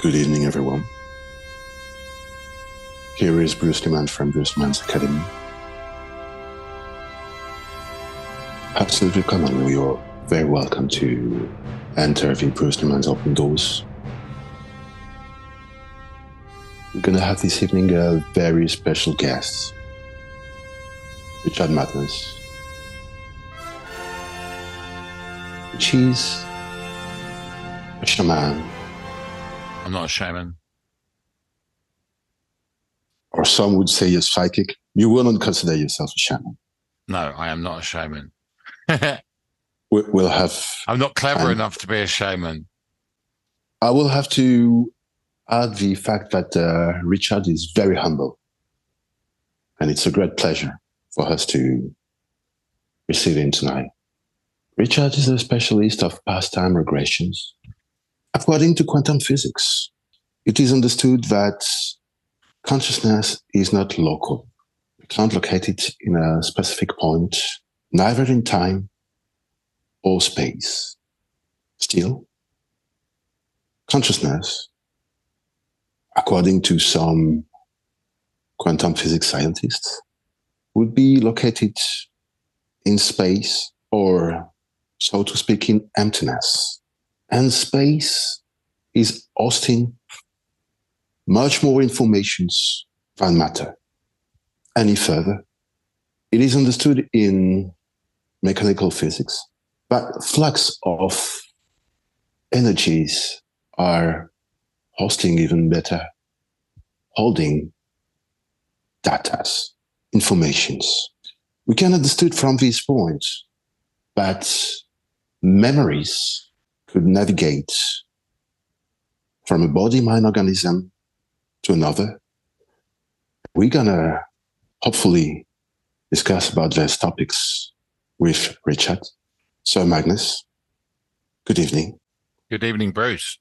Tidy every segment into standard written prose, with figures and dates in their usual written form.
Good evening, everyone. Here is Bruce Newman from Bruce Newman's Academy. Absolutely come on, you're very welcome to enter the Bruce Newman's open doors. We're going to have this evening a very special guest, Richard Madness, which is a shaman. I'm not a shaman. Or some would say a psychic. You will not consider yourself a shaman. No, I am not a shaman. We'll have... I'm not clever enough to be a shaman. I will have to add the fact that Richard is very humble. And it's a great pleasure for us to receive him tonight. Richard is a specialist of pastime regressions. According to quantum physics, it is understood that consciousness is not local. You can't locate it in a specific point, neither in time or space. Still, consciousness, according to some quantum physics scientists, would be located in space, or, so to speak, in emptiness. And space is hosting much more information than matter. Any further, it is understood in mechanical physics that flux of energies are hosting, even better, holding data, informations. We can understood from this point that memories could navigate from a body-mind organism to another. We're gonna hopefully discuss about these topics with Richard. So Magnus, good evening. Good evening, Bruce.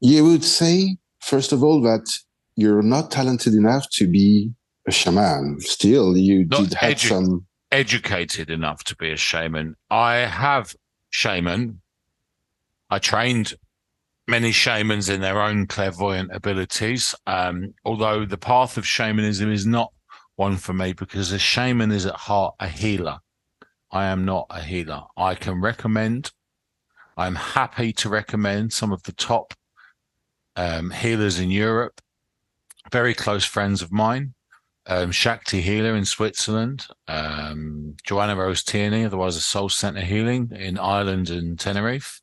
You would say, first of all, that you're not talented enough to be a shaman. Still, you did have some... Educated enough to be a shaman. I have shaman. I trained many shamans in their own clairvoyant abilities, although the path of shamanism is not one for me, because a shaman is at heart a healer. I am not a healer. I can recommend, I'm happy to recommend some of the top healers in Europe, very close friends of mine, Shakti Healer in Switzerland, Joanna Rose Tierney, otherwise a Soul Center Healing in Ireland and Tenerife,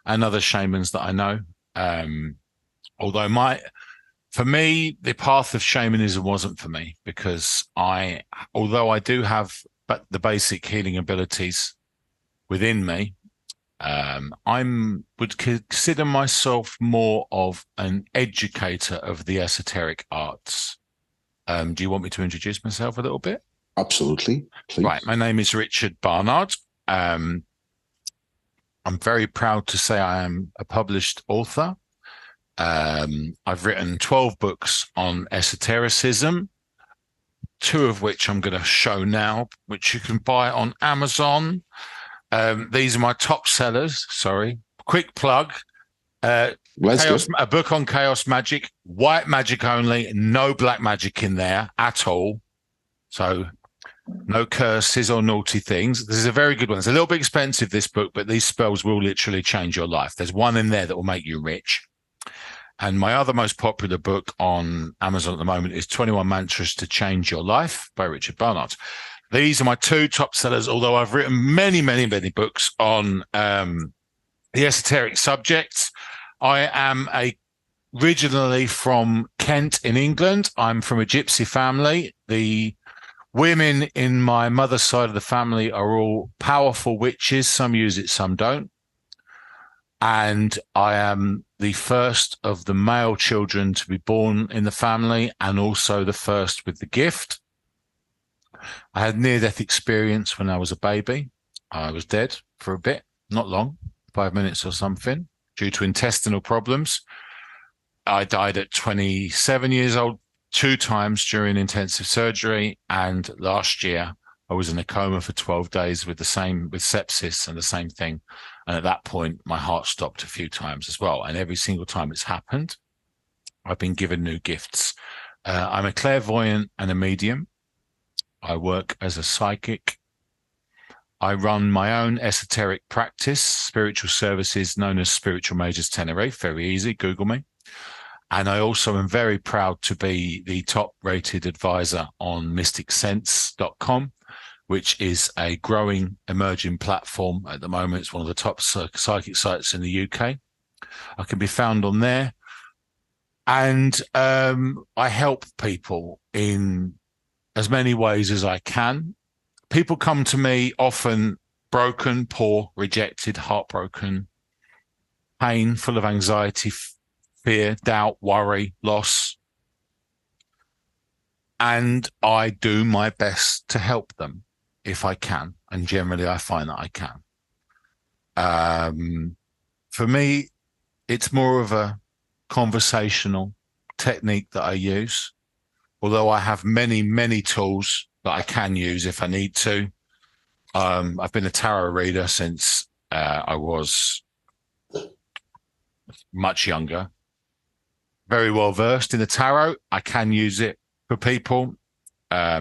and other shamans that I know. Although for me, the path of shamanism wasn't for me, because although I do have the basic healing abilities within me, I would consider myself more of an educator of the esoteric arts. Do you want me to introduce myself a little bit? Absolutely. Please. Right. My name is Richard Barnard. I'm very proud to say I am a published author. I've written 12 books on esotericism, 2 of which I'm going to show now, which you can buy on Amazon. These are my top sellers. Sorry. Quick plug. A book on chaos magic, white magic only, no black magic in there at all. So no curses or naughty things. This is a very good one. It's a little bit expensive, this book, but these spells will literally change your life. There's one in there that will make you rich. And my other most popular book on Amazon at the moment is 21 Mantras to Change Your Life by Richard Barnard. These are my 2 top sellers, although I've written many, many, many books on the esoteric subjects. I am originally from Kent in England. I'm from a gypsy family. The women in my mother's side of the family are all powerful witches. Some use it, some don't. And I am the first of the male children to be born in the family, and also the first with the gift. I had near-death experience when I was a baby. I was dead for a bit, not long, 5 minutes or something, due to intestinal problems. I died at 27 years old, 2 times during intensive surgery. And last year, I was in a coma for 12 days with sepsis and the same thing. And at that point, my heart stopped a few times as well. And every single time it's happened, I've been given new gifts. I'm a clairvoyant and a medium. I work as a psychic. I run my own esoteric practice, spiritual services, known as Spiritual Majors Tenerife. Very easy, Google me. And I also am very proud to be the top-rated advisor on mysticsense.com, which is a growing, emerging platform at the moment. It's one of the top psychic sites in the UK. I can be found on there. And I help people in as many ways as I can. People come to me often broken, poor, rejected, heartbroken, pain, full of anxiety, fear, doubt, worry, loss. And I do my best to help them if I can. And generally, I find that I can. For me, it's more of a conversational technique that I use, although I have many, many tools that I can use if I need to. I've been a tarot reader since I was much younger. Very well versed in the tarot. I can use it for people. I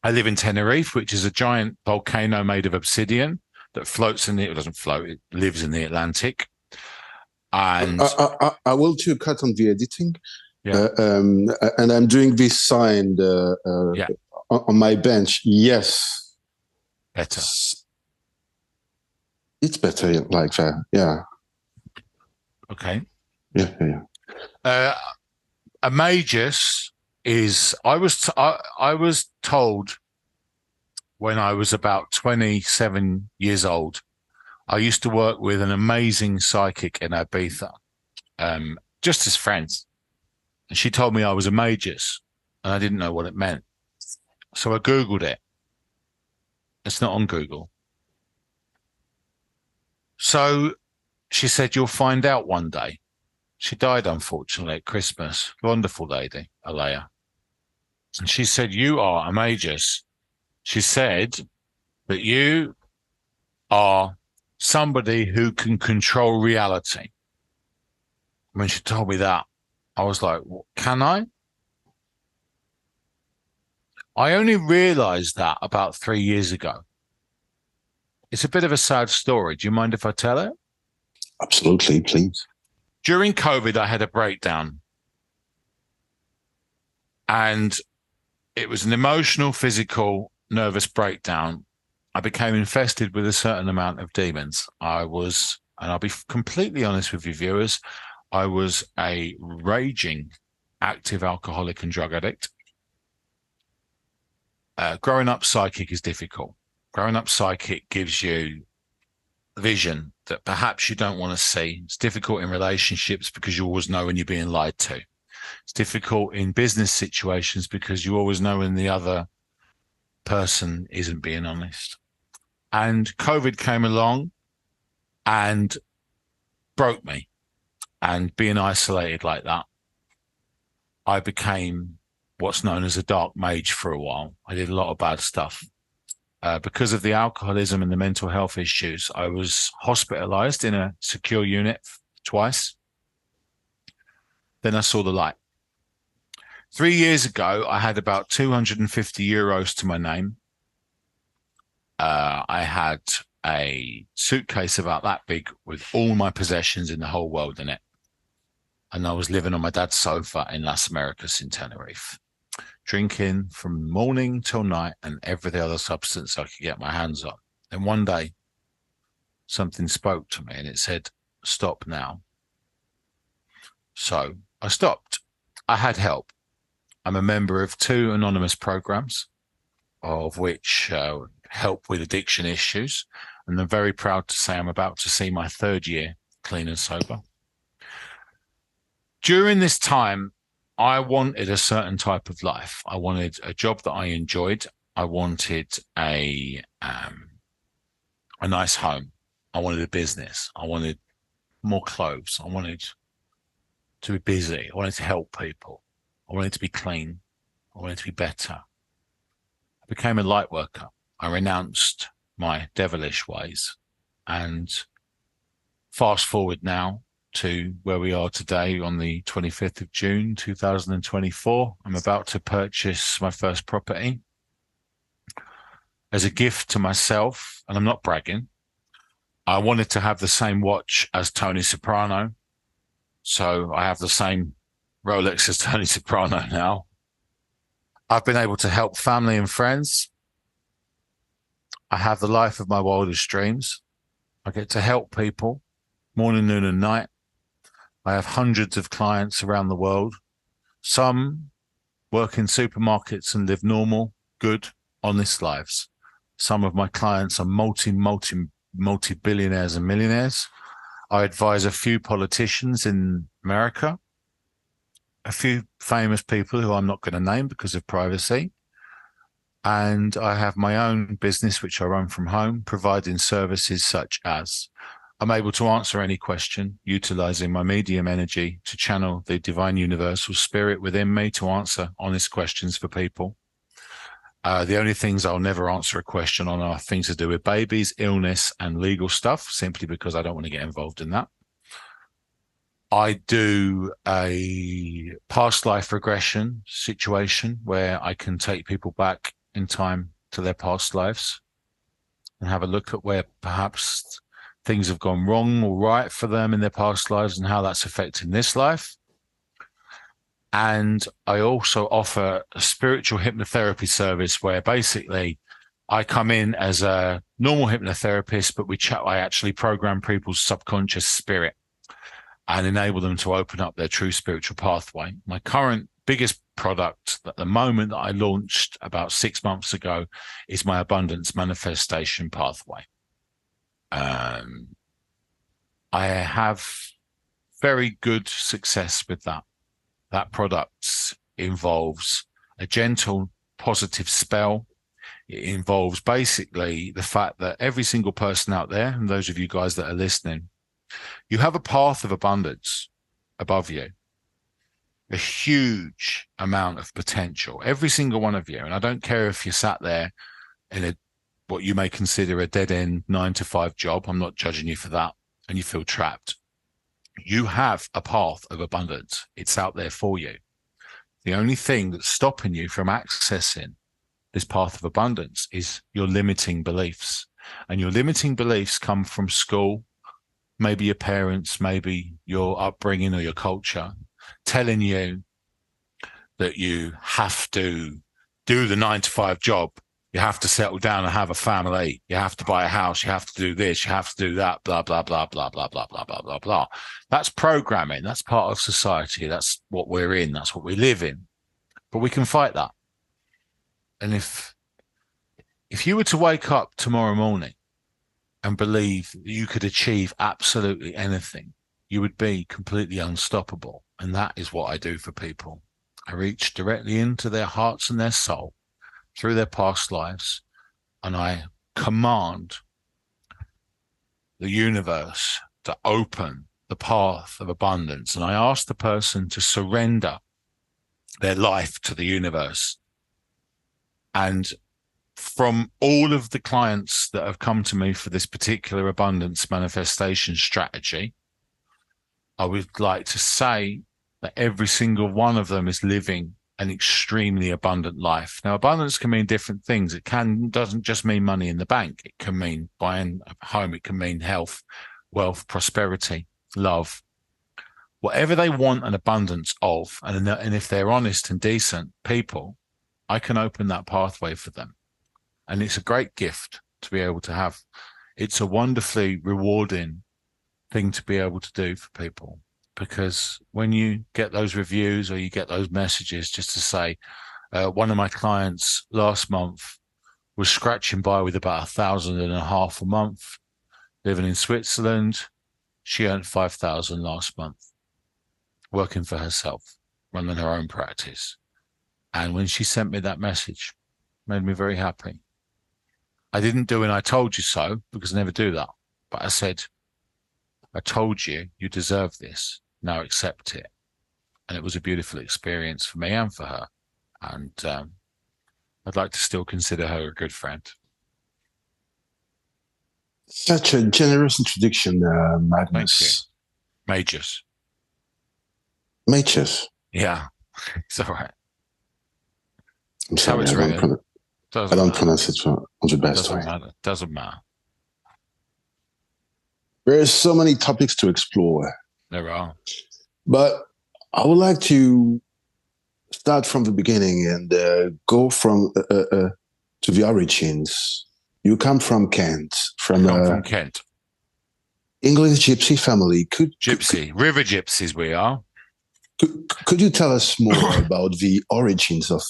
live in Tenerife, which is a giant volcano made of obsidian that floats in it doesn't float, it lives in the Atlantic. And I will do a cut on the editing. Yeah. And I'm doing this sign on my bench. Yes. Better. It's better like that. Yeah. Okay. Yeah. A magus is, I was told when I was about 27 years old, I used to work with an amazing psychic in Ibiza, just as friends. And she told me I was a magus, and I didn't know what it meant. So I Googled it. It's not on Google. So she said, you'll find out one day. She died, unfortunately, at Christmas. Wonderful lady, Alea. And she said, you are a magus. She said that you are somebody who can control reality. When she told me that, I was like, can I? I only realized that about 3 years ago. It's a bit of a sad story. Do you mind if I tell it? Absolutely, please. During COVID, I had a breakdown. And it was an emotional, physical, nervous breakdown. I became infested with a certain amount of demons. And I'll be completely honest with you viewers, I was a raging active alcoholic and drug addict. Growing up psychic is difficult. Growing up psychic gives you vision that perhaps you don't want to see. It's difficult in relationships because you always know when you're being lied to. It's difficult in business situations because you always know when the other person isn't being honest. And COVID came along and broke me. And being isolated like that, I became what's known as a dark mage for a while. I did a lot of bad stuff. Because of the alcoholism and the mental health issues, I was hospitalized in a secure unit twice. Then I saw the light. 3 years ago, I had about 250 euros to my name. I had a suitcase about that big with all my possessions in the whole world in it. And I was living on my dad's sofa in Las Americas in Tenerife, drinking from morning till night and every other substance I could get my hands on. And one day, something spoke to me and it said, stop now. So I stopped. I had help. I'm a member of 2 anonymous programs, of which help with addiction issues. And I'm very proud to say I'm about to see my 3rd year clean and sober. During this time, I wanted a certain type of life. I wanted a job that I enjoyed. I wanted a nice home. I wanted a business. I wanted more clothes. I wanted to be busy. I wanted to help people. I wanted to be clean. I wanted to be better. I became a light worker. I renounced my devilish ways. And fast forward now to where we are today on the 25th of June, 2024. I'm about to purchase my first property as a gift to myself, and I'm not bragging. I wanted to have the same watch as Tony Soprano. So I have the same Rolex as Tony Soprano now. I've been able to help family and friends. I have the life of my wildest dreams. I get to help people morning, noon, and night. I have hundreds of clients around the world. Some work in supermarkets and live normal, good, honest lives. Some of my clients are multi-billionaires and millionaires. I advise a few politicians in America, a few famous people who I'm not going to name because of privacy. And I have my own business, which I run from home, providing services such as I'm able to answer any question, utilizing my medium energy to channel the divine universal spirit within me to answer honest questions for people. The only things I'll never answer a question on are things to do with babies, illness, and legal stuff, simply because I don't want to get involved in that. I do a past life regression situation where I can take people back in time to their past lives and have a look at where perhaps things have gone wrong or right for them in their past lives and how that's affecting this life. And I also offer a spiritual hypnotherapy service where basically I come in as a normal hypnotherapist, but I actually program people's subconscious spirit and enable them to open up their true spiritual pathway. My current biggest product at the moment that I launched about 6 months ago is my abundance manifestation pathway. I have very good success with that. That product involves a gentle, positive spell. It involves basically the fact that every single person out there, and those of you guys that are listening, you have a path of abundance above you, a huge amount of potential, every single one of you. And I don't care if you're sat there in what you may consider a dead-end 9-to-5 job. I'm not judging you for that. And you feel trapped. You have a path of abundance. It's out there for you. The only thing that's stopping you from accessing this path of abundance is your limiting beliefs. And your limiting beliefs come from school, maybe your parents, maybe your upbringing or your culture, telling you that you have to do the 9-to-5 job. You have to settle down and have a family. You have to buy a house. You have to do this. You have to do that. Blah, blah, blah, blah, blah, blah, blah, blah, blah, blah. That's programming. That's part of society. That's what we're in. That's what we live in. But we can fight that. And if you were to wake up tomorrow morning and believe that you could achieve absolutely anything, you would be completely unstoppable. And that is what I do for people. I reach directly into their hearts and their soul through their past lives, and I command the universe to open the path of abundance. And I ask the person to surrender their life to the universe. And from all of the clients that have come to me for this particular abundance manifestation strategy, I would like to say that every single one of them is living an extremely abundant life. Now, abundance can mean different things. It doesn't just mean money in the bank. It can mean buying a home. It can mean health, wealth, prosperity, love, whatever they want an abundance of. And if they're honest and decent people, I can open that pathway for them. And it's a great gift to be able to have. It's a wonderfully rewarding thing to be able to do for people. Because when you get those reviews or you get those messages just to say, one of my clients last month was scratching by with about $1,500 a month, living in Switzerland, She earned 5,000 last month, working for herself, running her own practice. And when she sent me that message, it made me very happy. I didn't do an I told you so, because I never do that. But I said, I told you, you deserve this. Now accept it. And it was a beautiful experience for me and for her. And I'd like to still consider her a good friend. Such a generous introduction, Thank you. Magnus. Majors. Mages. Yeah, it's all right. I'm That's how sorry, it's I written. don't pronounce it on the best Doesn't way. matter. Doesn't matter. There are so many topics to explore, There are. but I would like to start from the beginning and go from to the origins. You come from Kent, I come from Kent. English gypsy family. River gypsies we are. Could you tell us more about the origins of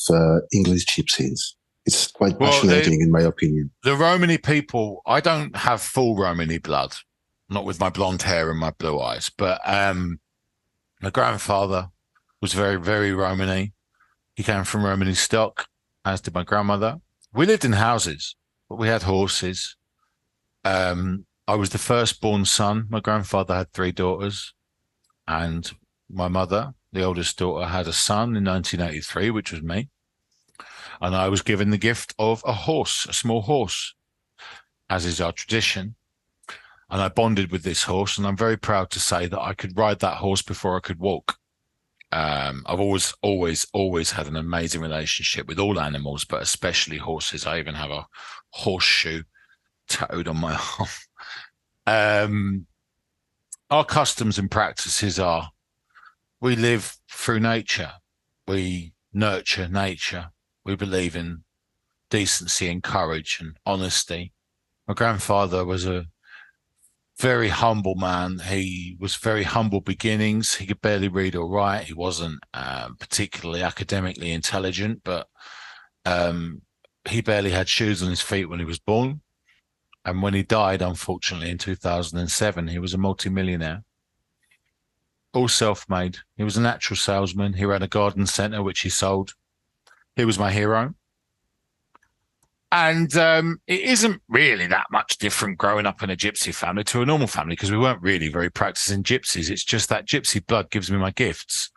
English gypsies? It's quite fascinating, in my opinion. The Romany people, I don't have full Romany blood, not with my blonde hair and my blue eyes, but my grandfather was very, very Romany. He came from Romany stock, as did my grandmother. We lived in houses, but we had horses. I was the firstborn son. My grandfather had 3 daughters, and my mother, the oldest daughter, had a son in 1983, which was me. And I was given the gift of a horse, a small horse, as is our tradition. And I bonded with this horse, and I'm very proud to say that I could ride that horse before I could walk. I've always had an amazing relationship with all animals, but especially horses. I even have a horseshoe tattooed on my arm. Our customs and practices are, we live through nature. We nurture nature. We believe in decency and courage and honesty. My grandfather was a very humble man. He was very humble beginnings. He could barely read or write. He wasn't particularly academically intelligent, but he barely had shoes on his feet when he was born. And when he died, unfortunately, in 2007, he was a multimillionaire. All self-made. He was a natural salesman. He ran a garden centre, which he sold. He was my hero. And it isn't really that much different growing up in a gypsy family to a normal family, because we weren't really very practicing gypsies. It's just that gypsy blood gives me my gifts.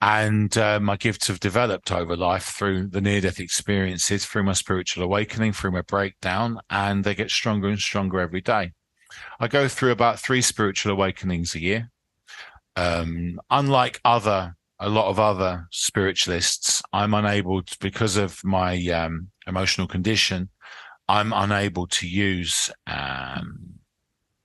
And my gifts have developed over life through the near-death experiences, through my spiritual awakening, through my breakdown, and they get stronger and stronger every day. I go through about 3 spiritual awakenings a year. Unlike a lot of other spiritualists, I'm unable to, because of my emotional condition, I'm unable to use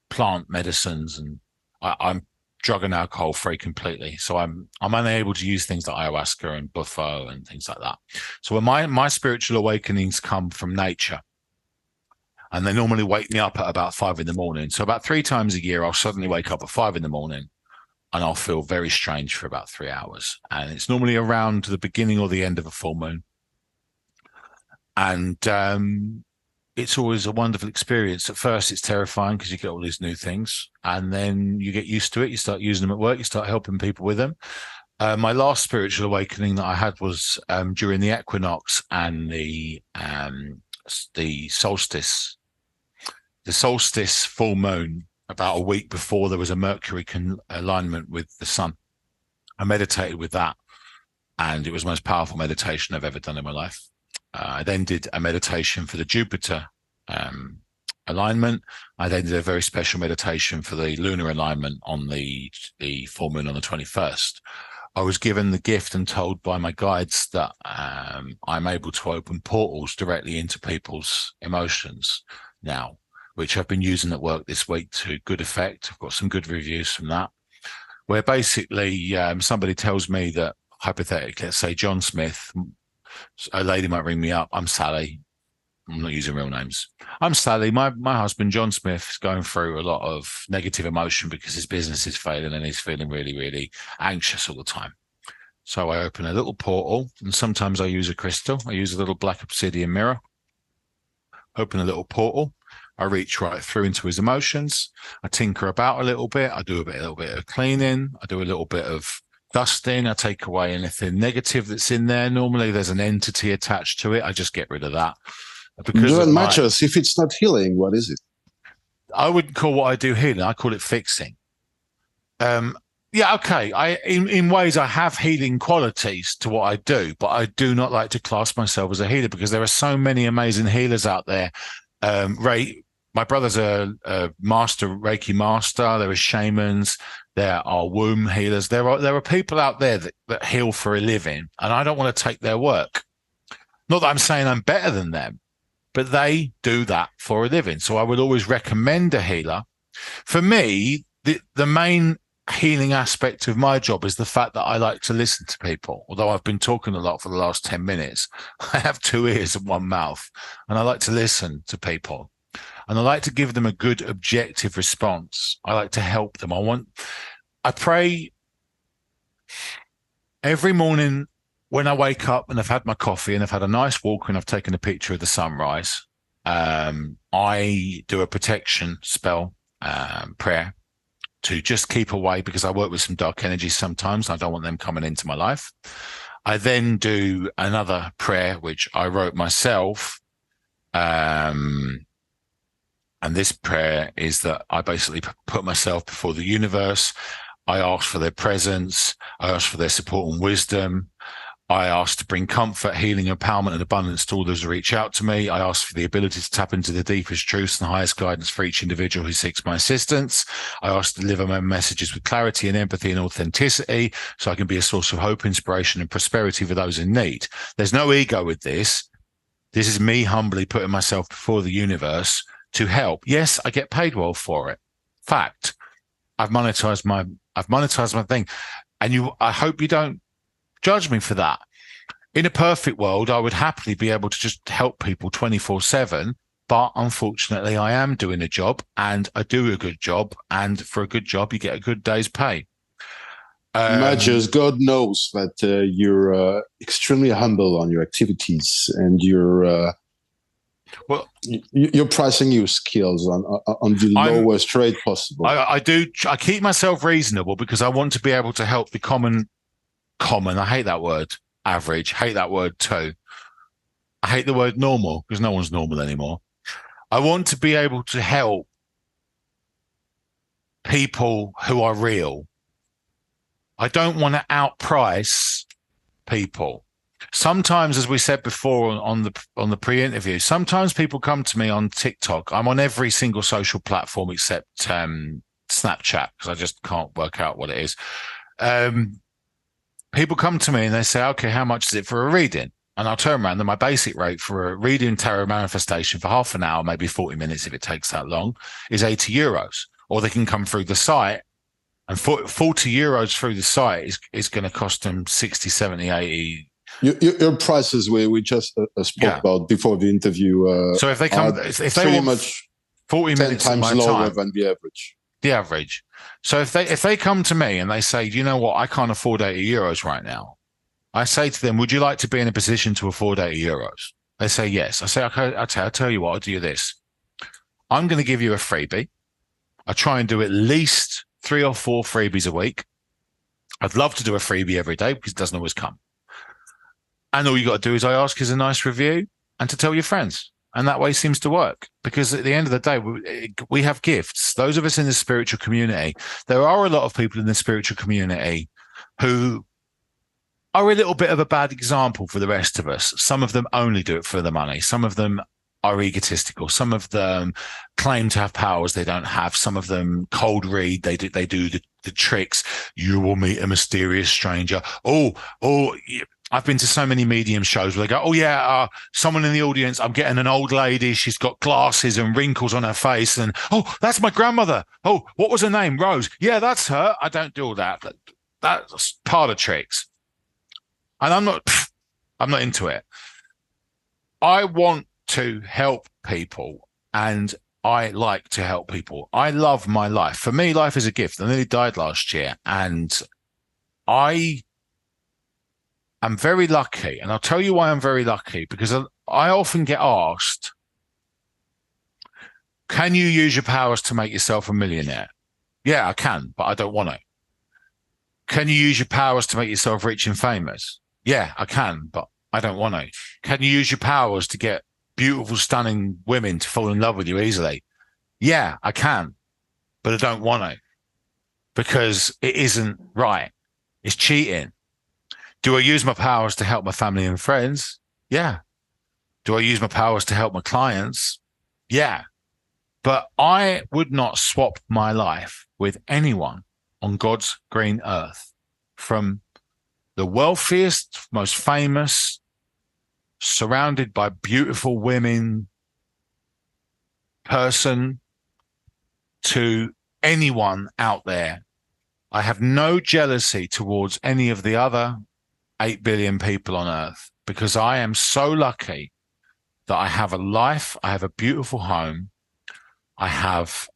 plant medicines, and I'm drug and alcohol free completely. So I'm unable to use things like ayahuasca and buffo and things like that. So when my spiritual awakenings come from nature, and they normally wake me up at about 5 a.m. So about 3 times a year, I'll suddenly wake up at 5 a.m. and I'll feel very strange for about 3 hours. And it's normally around the beginning or the end of a full moon. And it's always a wonderful experience. At first, it's terrifying because you get all these new things, and then you get used to it. You start using them at work. You start helping people with them. My last spiritual awakening that I had was during the equinox and the solstice. The solstice full moon, about a week before there was a Mercury alignment with the sun. I meditated with that, and it was the most powerful meditation I've ever done in my life. I then did a meditation for the Jupiter alignment. I then did a very special meditation for the lunar alignment on the full moon on the 21st. I was given the gift and told by my guides that I'm able to open portals directly into people's emotions now, which I've been using at work this week to good effect. I've got some good reviews from that, where basically somebody tells me that, hypothetically, let's say John Smith, a lady might ring me up. I'm Sally. I'm not using real names. I'm Sally. My husband, John Smith, is going through a lot of negative emotion because his business is failing and he's feeling really, really anxious all the time. So I open a little portal, and sometimes I use a crystal. I use a little black obsidian mirror. Open a little portal, I reach right through into his emotions. I tinker about a little bit. I do a little bit of cleaning. I do a little bit of dusting. I take away anything negative that's in there. Normally there's an entity attached to it. I just get rid of that. Because doesn't matter if it's not healing. What is it? I wouldn't call what I do healing. I call it fixing. Yeah, okay. In ways I have healing qualities to what I do, but I do not like to class myself as a healer because there are so many amazing healers out there. My brother's a master Reiki master. There are shamans. There are womb healers. There are people out there that heal for a living, and I don't want to take their work. Not that I'm saying I'm better than them, but they do that for a living. So I would always recommend a healer. For me, the main healing aspect of my job is the fact that I like to listen to people. Although I've been talking a lot for the last 10 minutes, I have 2 ears and 1 mouth, and I like to listen to people. And I like to give them a good objective response. I like to help them. I pray every morning when I wake up and I've had my coffee and I've had a nice walk and I've taken a picture of the sunrise. I do a protection spell, prayer to just keep away, because I work with some dark energies sometimes. I don't want them coming into my life. I then do another prayer, which I wrote myself. And this prayer is that I basically put myself before the universe. I ask for their presence. I ask for their support and wisdom. I ask to bring comfort, healing, empowerment, and abundance to all those who reach out to me. I ask for the ability to tap into the deepest truths and highest guidance for each individual who seeks my assistance. I ask to deliver my messages with clarity and empathy and authenticity, so I can be a source of hope, inspiration, and prosperity for those in need. There's no ego with this. This is me humbly putting myself before the universe to help. Yes, I get paid well for it. Fact. I've monetized my thing. And I hope you don't judge me for that. In a perfect world, I would happily be able to just help people 24/7. But unfortunately, I am doing a job, and I do a good job. And for a good job, you get a good day's pay. Majors, God knows that you're extremely humble on your activities, and you're pricing your skills on the lowest rate possible. I keep myself reasonable because I want to be able to help the common. I hate that word. Average. Hate that word too. I hate the word normal because no one's normal anymore. I want to be able to help people who are real. I don't want to outprice people. Sometimes, as we said before on the pre-interview, sometimes people come to me on TikTok. I'm on every single social platform except Snapchat, because I just can't work out what it is. People come to me and they say, okay, how much is it for a reading? And I'll turn around and my basic rate for a reading tarot manifestation for half an hour, maybe 40 minutes if it takes that long, is €80. Or they can come through the site, and €40 through the site is going to cost them 60, 70, 80. Your prices we just spoke about before the interview. So if they come, if they want much 40 minutes 10 times lower than the average. The average. So if they come to me and they say, you know what, I can't afford €80 right now, I say to them, would you like to be in a position to afford €80? They say yes. I say, okay, I'll tell you what, I'll do this. I'm going to give you a freebie. I try and do at least 3 or 4 freebies a week. I'd love to do a freebie every day because it doesn't always come. And all you got to do is I ask is a nice review and to tell your friends. And that way seems to work, because at the end of the day, we have gifts. Those of us in the spiritual community, there are a lot of people in the spiritual community who are a little bit of a bad example for the rest of us. Some of them only do it for the money. Some of them are egotistical. Some of them claim to have powers they don't have. Some of them cold read. They do the tricks. You will meet a mysterious stranger. I've been to so many medium shows where they go, oh, yeah, someone in the audience, I'm getting an old lady. She's got glasses and wrinkles on her face. And, oh, that's my grandmother. Oh, what was her name? Rose. Yeah, that's her. I don't do all that. That's part of tricks. And I'm not into it. I want to help people, and I like to help people. I love my life. For me, life is a gift. I nearly died last year, and I am very lucky. And I'll tell you why I'm very lucky, because I often get asked, Can you use your powers to make yourself a millionaire? Yeah, I can, but I don't want to. Can you use your powers to make yourself rich and famous? Yeah, I can, but I don't want to. Can you use your powers to get beautiful, stunning women to fall in love with you easily? Yeah, I can, but I don't want to because it isn't right. It's cheating. Do I use my powers to help my family and friends? Yeah. Do I use my powers to help my clients? Yeah. But I would not swap my life with anyone on God's green earth, from the wealthiest, most famous, surrounded by beautiful women person, to anyone out there. I have no jealousy towards any of the other 8 billion people on earth, because I am so lucky that I have a life, I have a beautiful home, I have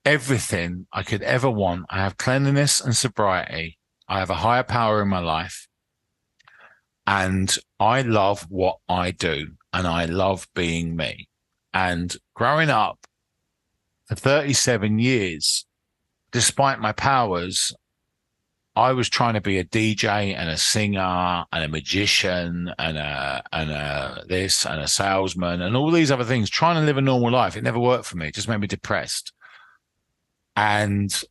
everything I could ever want. I have cleanliness and sobriety. I have a higher power in my life. And I love what I do, and I love being me. And growing up for 37 years, despite my powers, I was trying to be a DJ and a singer and a magician and a this and a salesman and all these other things, trying to live a normal life. It never worked for me. It just made me depressed. And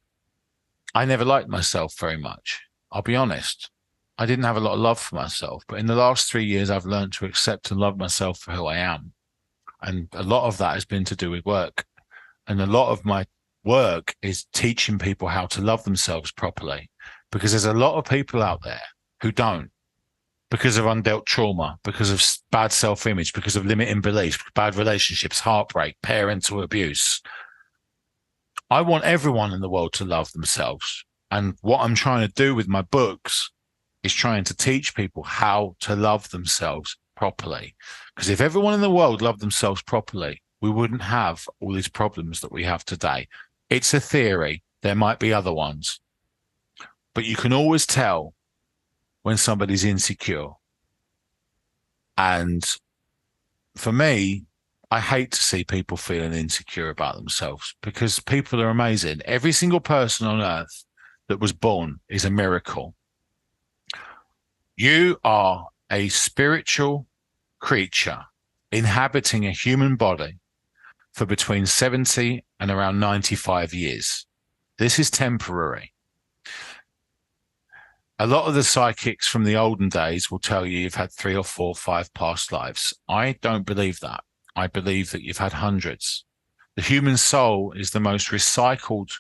I never liked myself very much. I'll be honest. I didn't have a lot of love for myself. But in the last 3 years, I've learned to accept and love myself for who I am. And a lot of that has been to do with work. And a lot of my work is teaching people how to love themselves properly, because there's a lot of people out there who don't, because of undealt trauma, because of bad self-image, because of limiting beliefs, bad relationships, heartbreak, parental abuse. I want everyone in the world to love themselves. And what I'm trying to do with my books is trying to teach people how to love themselves properly. Because if everyone in the world loved themselves properly, we wouldn't have all these problems that we have today. It's a theory. There might be other ones. But you can always tell when somebody's insecure. And for me, I hate to see people feeling insecure about themselves, because people are amazing. Every single person on earth that was born is a miracle. You are a spiritual creature inhabiting a human body for between 70 and around 95 years. This is temporary. A lot of the psychics from the olden days will tell you you've had 3 or 4 or 5 past lives. I don't believe that. I believe that you've had hundreds. The human soul is the most recycled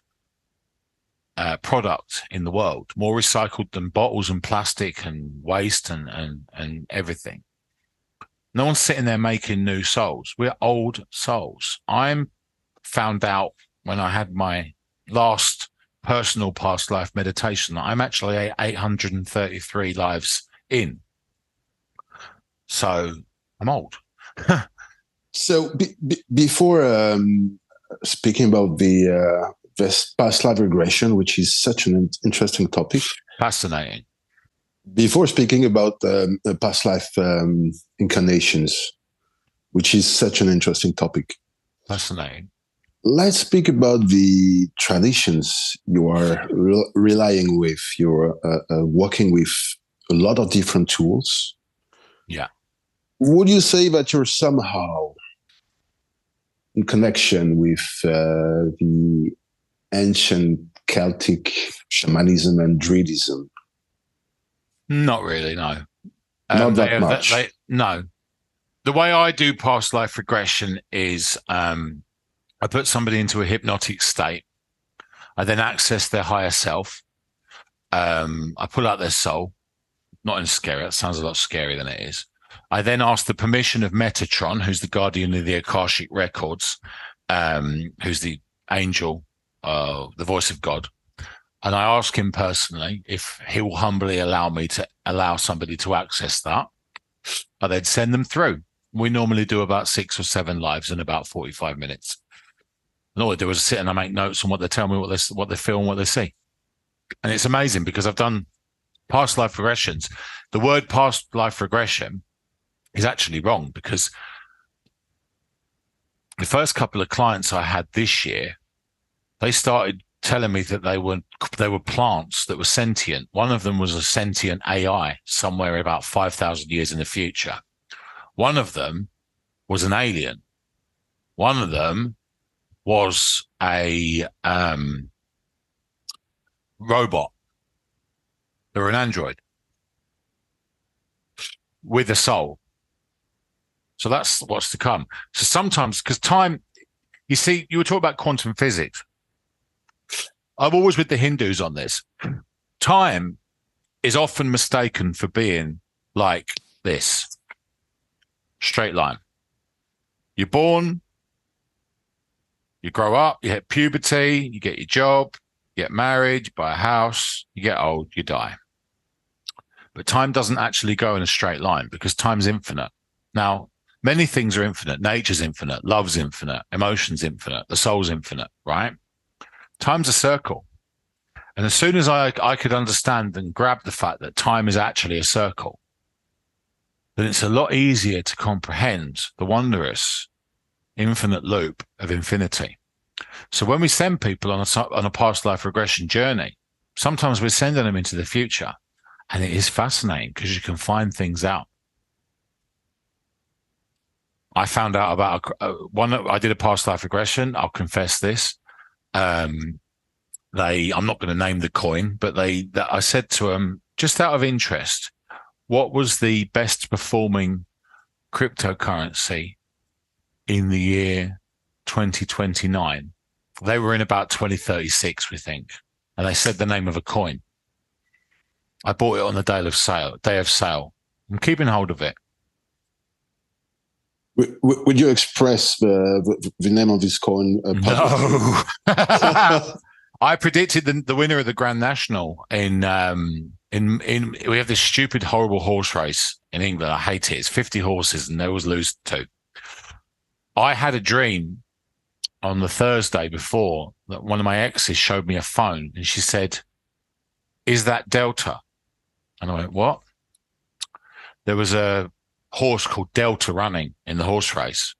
product in the world, more recycled than bottles and plastic and waste and everything. No one's sitting there making new souls. We're old souls. I'm found out when I had my last personal past life meditation that I'm actually 833 lives in. So I'm old. So before speaking about the past life regression, which is such an interesting topic. Fascinating. Before speaking about past life incarnations, which is such an interesting topic. Fascinating. Let's speak about the traditions you are relying with. You're working with a lot of different tools. Yeah. Would you say that you're somehow in connection with the ancient Celtic shamanism and druidism? Not really, no. Not that much. No. The way I do past life regression is I put somebody into a hypnotic state. I then access their higher self. I pull out their soul. Not in scary. That sounds a lot scarier than it is. I then ask the permission of Metatron, who's the guardian of the Akashic records, who's the angel, the voice of God. And I ask him personally if he will humbly allow me to allow somebody to access that. I then send them through. We normally do about 6 or 7 lives in about 45 minutes. And all I do is sit and I make notes on what they tell me, what they feel and what they see. And it's amazing because I've done past life regressions. The word past life regression is actually wrong, because the first couple of clients I had this year, they started telling me that they were plants that were sentient. One of them was a sentient AI somewhere about 5,000 years in the future. One of them was an alien. One of them was a robot. They were an android with a soul. So that's what's to come. So sometimes, because time, you see, you were talking about quantum physics. I'm always with the Hindus on this. Time is often mistaken for being like this straight line. You're born, you grow up, you hit puberty, you get your job, you get married, you buy a house, you get old, you die. But time doesn't actually go in a straight line because time's infinite. Now, many things are infinite. Nature's infinite, love's infinite, emotion's infinite, the soul's infinite, right? Time's a circle. And as soon as I could understand and grab the fact that time is actually a circle, then it's a lot easier to comprehend the wondrous infinite loop of infinity. So when we send people on a past life regression journey, sometimes we're sending them into the future. And it is fascinating because you can find things out. I found out about I did a past life regression. I'll confess this. I'm not going to name the coin, but I said to them, just out of interest, what was the best performing cryptocurrency in the year 2029? They were in about 2036, we think. And they said the name of a coin. I bought it on the day of sale. I'm keeping hold of it. Would you express the name of this coin? No. I predicted the winner of the Grand National in we have this stupid, horrible horse race in England. I hate it. It's 50 horses and they always lose 2. I had a dream on the Thursday before that one of my exes showed me a phone and she said, "Is that Delta?" And I went, "What?" There was a horse called Delta running in the horse race.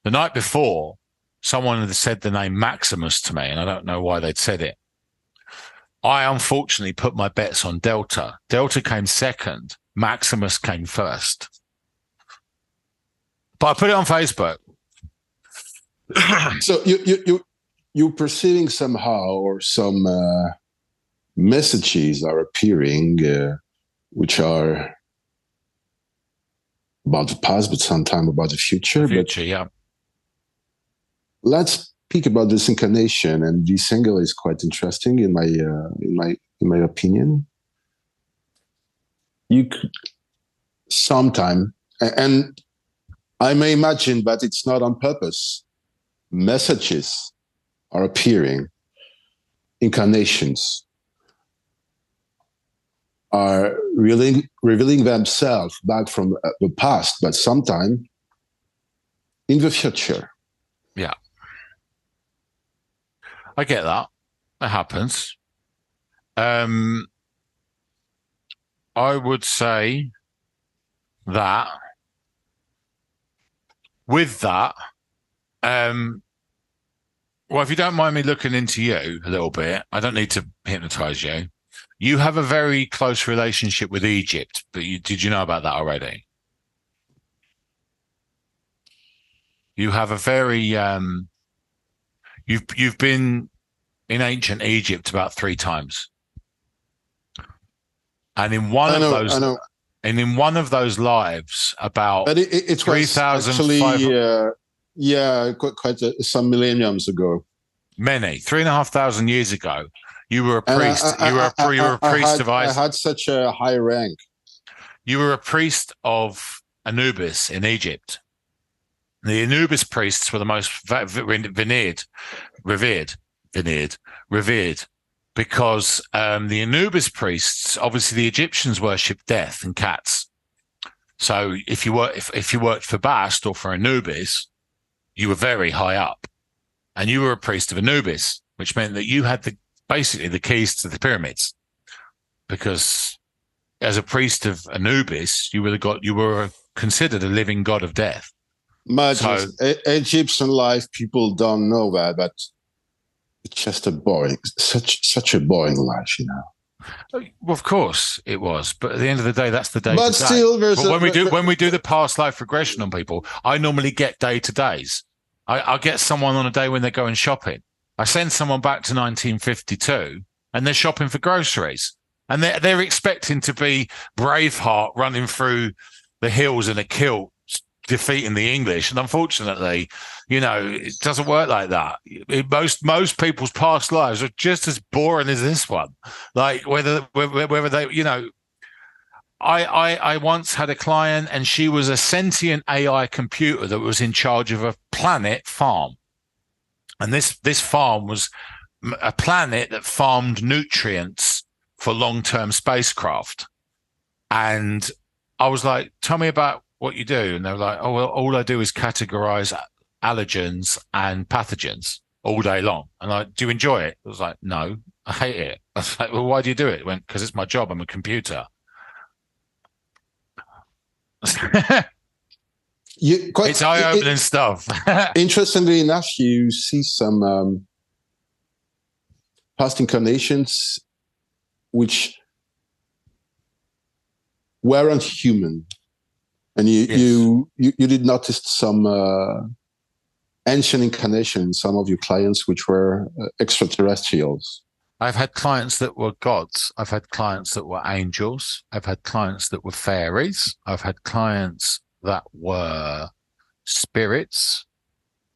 The night before, someone had said the name Maximus to me, and I don't know why they'd said it. I unfortunately put my bets on Delta. Delta came second. Maximus came first. But I put it on Facebook. So you're perceiving somehow, or some messages are appearing, which are about the past, but sometimes about the future. Yeah. Let's speak about this incarnation, and this angle is quite interesting in my opinion. You could sometime, and I may imagine, but it's not on purpose. Messages are appearing, incarnations are revealing themselves back from the past, but sometime in the future. Yeah. I get that. That happens. I would say that with that, well, if you don't mind me looking into you a little bit, I don't need to hypnotize you. You have a very close relationship with Egypt, but did you know about that already? You have a very you've been in ancient Egypt about 3 times, and in one of those lives, about but it 3,000 quite some millenniums ago. Many 3,500 years ago. You were a priest. You were a priest of Isis. I had such a high rank. You were a priest of Anubis in Egypt. The Anubis priests were the most revered, because the Anubis priests, obviously, the Egyptians worshipped death and cats. So if you worked for Bast or for Anubis, you were very high up, and you were a priest of Anubis, which meant that you had basically the keys to the pyramids, because as a priest of Anubis, you were considered a living god of death. Madness. Egyptian life, people don't know that, but it's just such a boring life, you know. Well, of course it was, but at the end of the day, that's the day But to day. still, But when we do the past life regression on people, I normally get day to days. I get someone on a day when they're going shopping. I send someone back to 1952, and they're shopping for groceries, and they're expecting to be Braveheart running through the hills in a kilt, defeating the English. And unfortunately, you know, it doesn't work like that. Most people's past lives are just as boring as this one. Like whether they, you know, I once had a client, and she was a sentient AI computer that was in charge of a planet farm. And this farm was a planet that farmed nutrients for long-term spacecraft. And I was like, tell me about what you do. And they were like, oh, well, all I do is categorize allergens and pathogens all day long. And I, do you enjoy it? I was like, no, I hate it. I was like, well, why do you do it? It went, because it's my job. I'm a computer. It's eye-opening stuff. Interestingly enough, you see some past incarnations which weren't human, and you did notice some ancient incarnations, some of your clients which were extraterrestrials. I've had clients that were gods. I've had clients that were angels. I've had clients that were fairies. I've had clients that were spirits.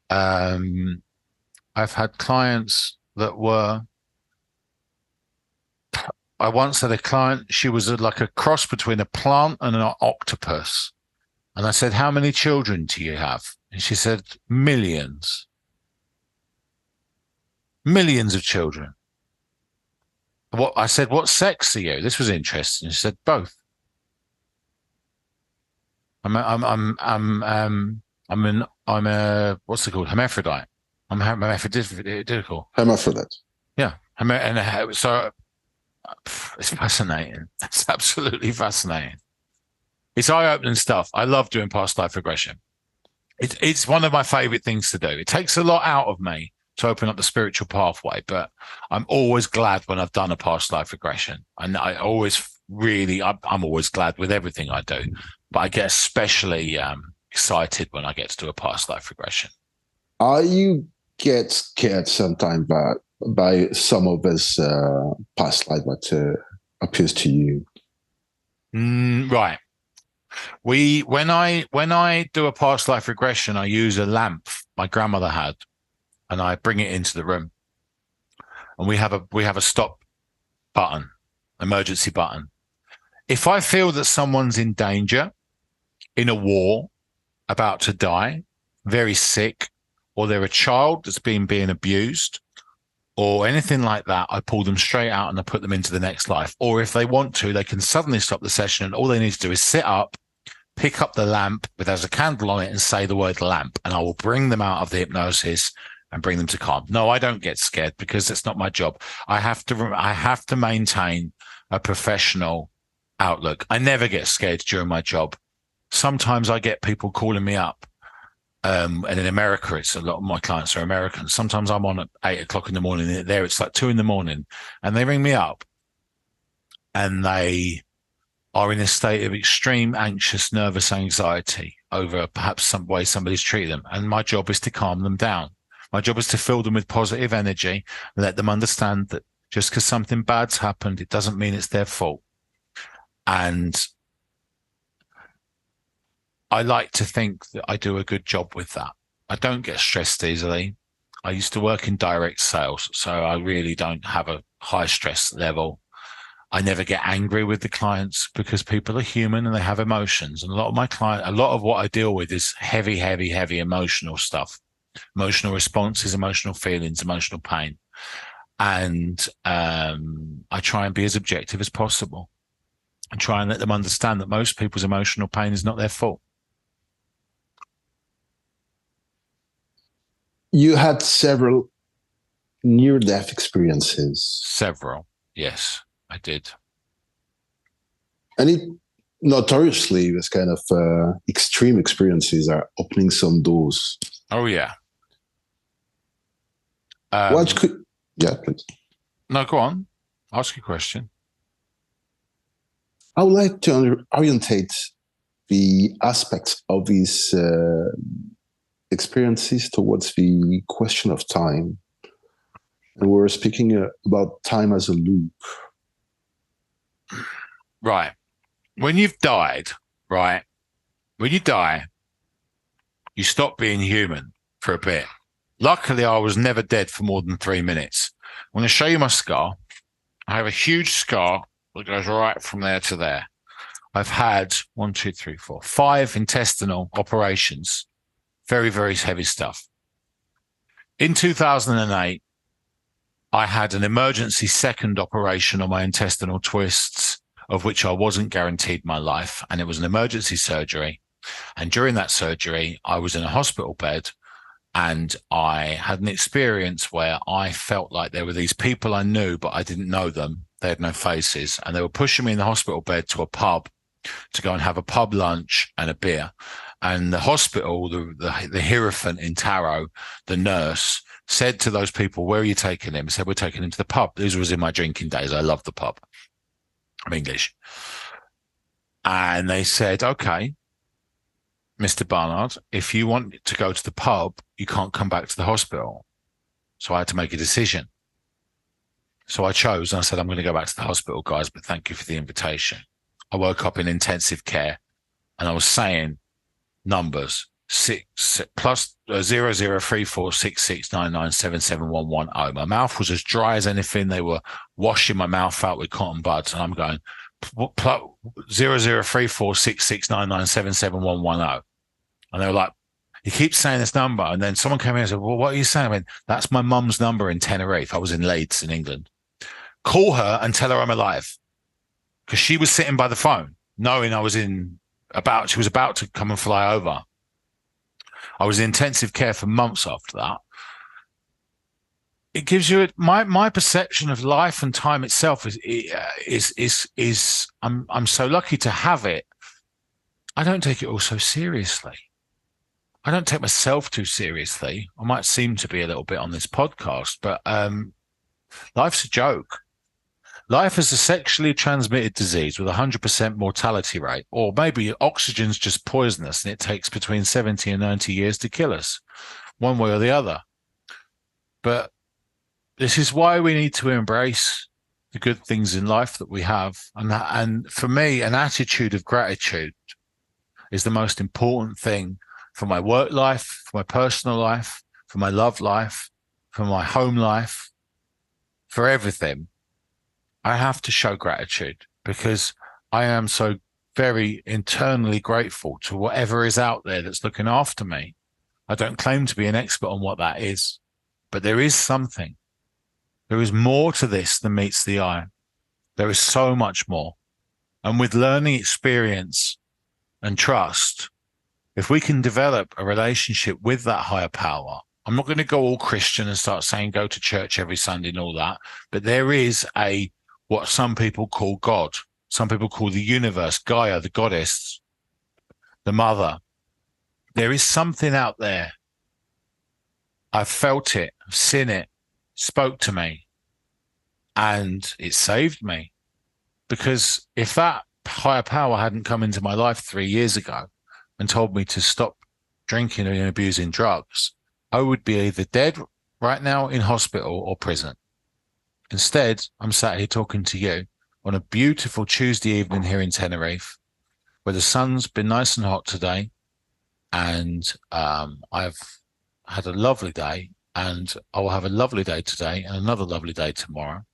I've had clients that were, I once had a client, she was like a cross between a plant and an octopus. And I said, how many children do you have? And she said, millions. Millions of children. I said, what sex are you? This was interesting. She said, both. I'm a what's it called? Hermaphrodite. I'm hermaphroditical. Hermaphrodite. Yeah. So it's fascinating. It's absolutely fascinating. It's eye-opening stuff. I love doing past life regression. It's one of my favorite things to do. It takes a lot out of me to open up the spiritual pathway, but I'm always glad when I've done a past life regression. And I'm always glad with everything I do, but I get especially excited when I get to do a past life regression. Are you get scared sometimes by some of this past life that appears to you? Right. When I do a past life regression, I use a lamp my grandmother had, and I bring it into the room, and we have a stop button, emergency button. If I feel that someone's in danger, in a war, about to die, very sick, or they're a child that's being abused, or anything like that, I pull them straight out and I put them into the next life. Or if they want to, they can suddenly stop the session, and all they need to do is sit up, pick up the lamp with there's a candle on it, and say the word lamp, and I will bring them out of the hypnosis and bring them to calm. No, I don't get scared because it's not my job. I have to maintain a professional outlook. I never get scared during my job. Sometimes I get people calling me up. And in America, it's a lot of my clients are Americans. Sometimes I'm on at 8 o'clock in the morning. There, it's like 2 a.m, and they ring me up, and they are in a state of extreme anxious, nervous anxiety over perhaps some way somebody's treated them. And my job is to calm them down. My job is to fill them with positive energy and let them understand that just because something bad's happened, it doesn't mean it's their fault. And I like to think that I do a good job with that. I don't get stressed easily. I used to work in direct sales, so I really don't have a high stress level. I never get angry with the clients because people are human and they have emotions. And a lot of what I deal with is heavy, heavy, heavy emotional stuff, emotional responses, emotional feelings, emotional pain. And I try and be as objective as possible and try and let them understand that most people's emotional pain is not their fault. You had several near-death experiences. Several, yes, I did. Any notoriously, this kind of extreme experiences are opening some doors. Oh, yeah. What could... Yeah, please. No, go on. Ask your question. I would like to orientate the aspects of these experiences towards the question of time. And we're speaking about time as a loop. Right. When you've died, right? When you die, you stop being human for a bit. Luckily, I was never dead for more than 3 minutes. I'm going to show you my scar. I have a huge scar that goes right from there to there. I've had 5 intestinal operations. Very, very heavy stuff. In 2008, I had an emergency second operation on my intestinal twists, of which I wasn't guaranteed my life. And it was an emergency surgery. And during that surgery, I was in a hospital bed and I had an experience where I felt like there were these people I knew, but I didn't know them. They had no faces. And they were pushing me in the hospital bed to a pub to go and have a pub lunch and a beer. And the hospital, the Hierophant in Tarot, the nurse, said to those people, "Where are you taking him?" I said, "We're taking him to the pub." This was in my drinking days. I loved the pub. I'm English. And they said, "Okay, Mr. Barnard, if you want to go to the pub, you can't come back to the hospital." So I had to make a decision. So I chose and I said, "I'm going to go back to the hospital, guys, but thank you for the invitation." I woke up in intensive care and I was saying numbers, 003466997711. My mouth was as dry as anything. They were washing my mouth out with cotton buds. And I'm going, 003466997711. And they were like, "You keep saying this number." And then someone came in and said, "Well, what are you saying?" I mean, "That's my mum's number in Tenerife." I was in Leeds in England. "Call her and tell her I'm alive." Because she was sitting by the phone, knowing she was about to come and fly over. I was in intensive care for months after that. It gives you my perception of life and time itself is I'm so lucky to have it. I don't take it all so seriously. I don't take myself too seriously. I might seem to be a little bit on this podcast, but life's a joke. Life is a sexually transmitted disease with a 100% mortality rate, or maybe oxygen's just poisonous and it takes between 70 and 90 years to kill us, one way or the other. But this is why we need to embrace the good things in life that we have. And for me, an attitude of gratitude is the most important thing for my work life, for my personal life, for my love life, for my home life, for everything. I have to show gratitude because I am so very internally grateful to whatever is out there that's looking after me. I don't claim to be an expert on what that is, but there is something. There is more to this than meets the eye. There is so much more. And with learning, experience, and trust, if we can develop a relationship with that higher power, I'm not going to go all Christian and start saying go to church every Sunday and all that, but there is what some people call God, some people call the universe, Gaia, the goddess, the mother. There is something out there. I've felt it, I've seen it, spoke to me, and it saved me. Because if that higher power hadn't come into my life 3 years ago and told me to stop drinking and abusing drugs, I would be either dead right now in hospital or prison. Instead, I'm sat here talking to you on a beautiful Tuesday evening here in Tenerife, where the sun's been nice and hot today, and I've had a lovely day, and I will have a lovely day today and another lovely day tomorrow.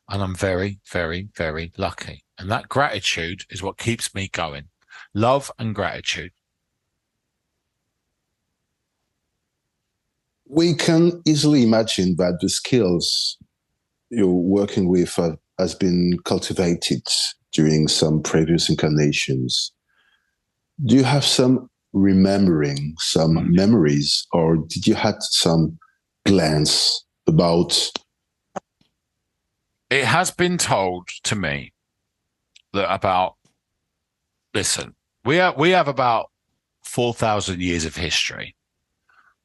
And I'm very, very, very lucky. And that gratitude is what keeps me going. Love and gratitude. We can easily imagine that the skills you're working with has been cultivated during some previous incarnations. Do you have some remembering, some memories, or did you have some glance about? It has been told to me that about listen, we have about 4,000 years of history,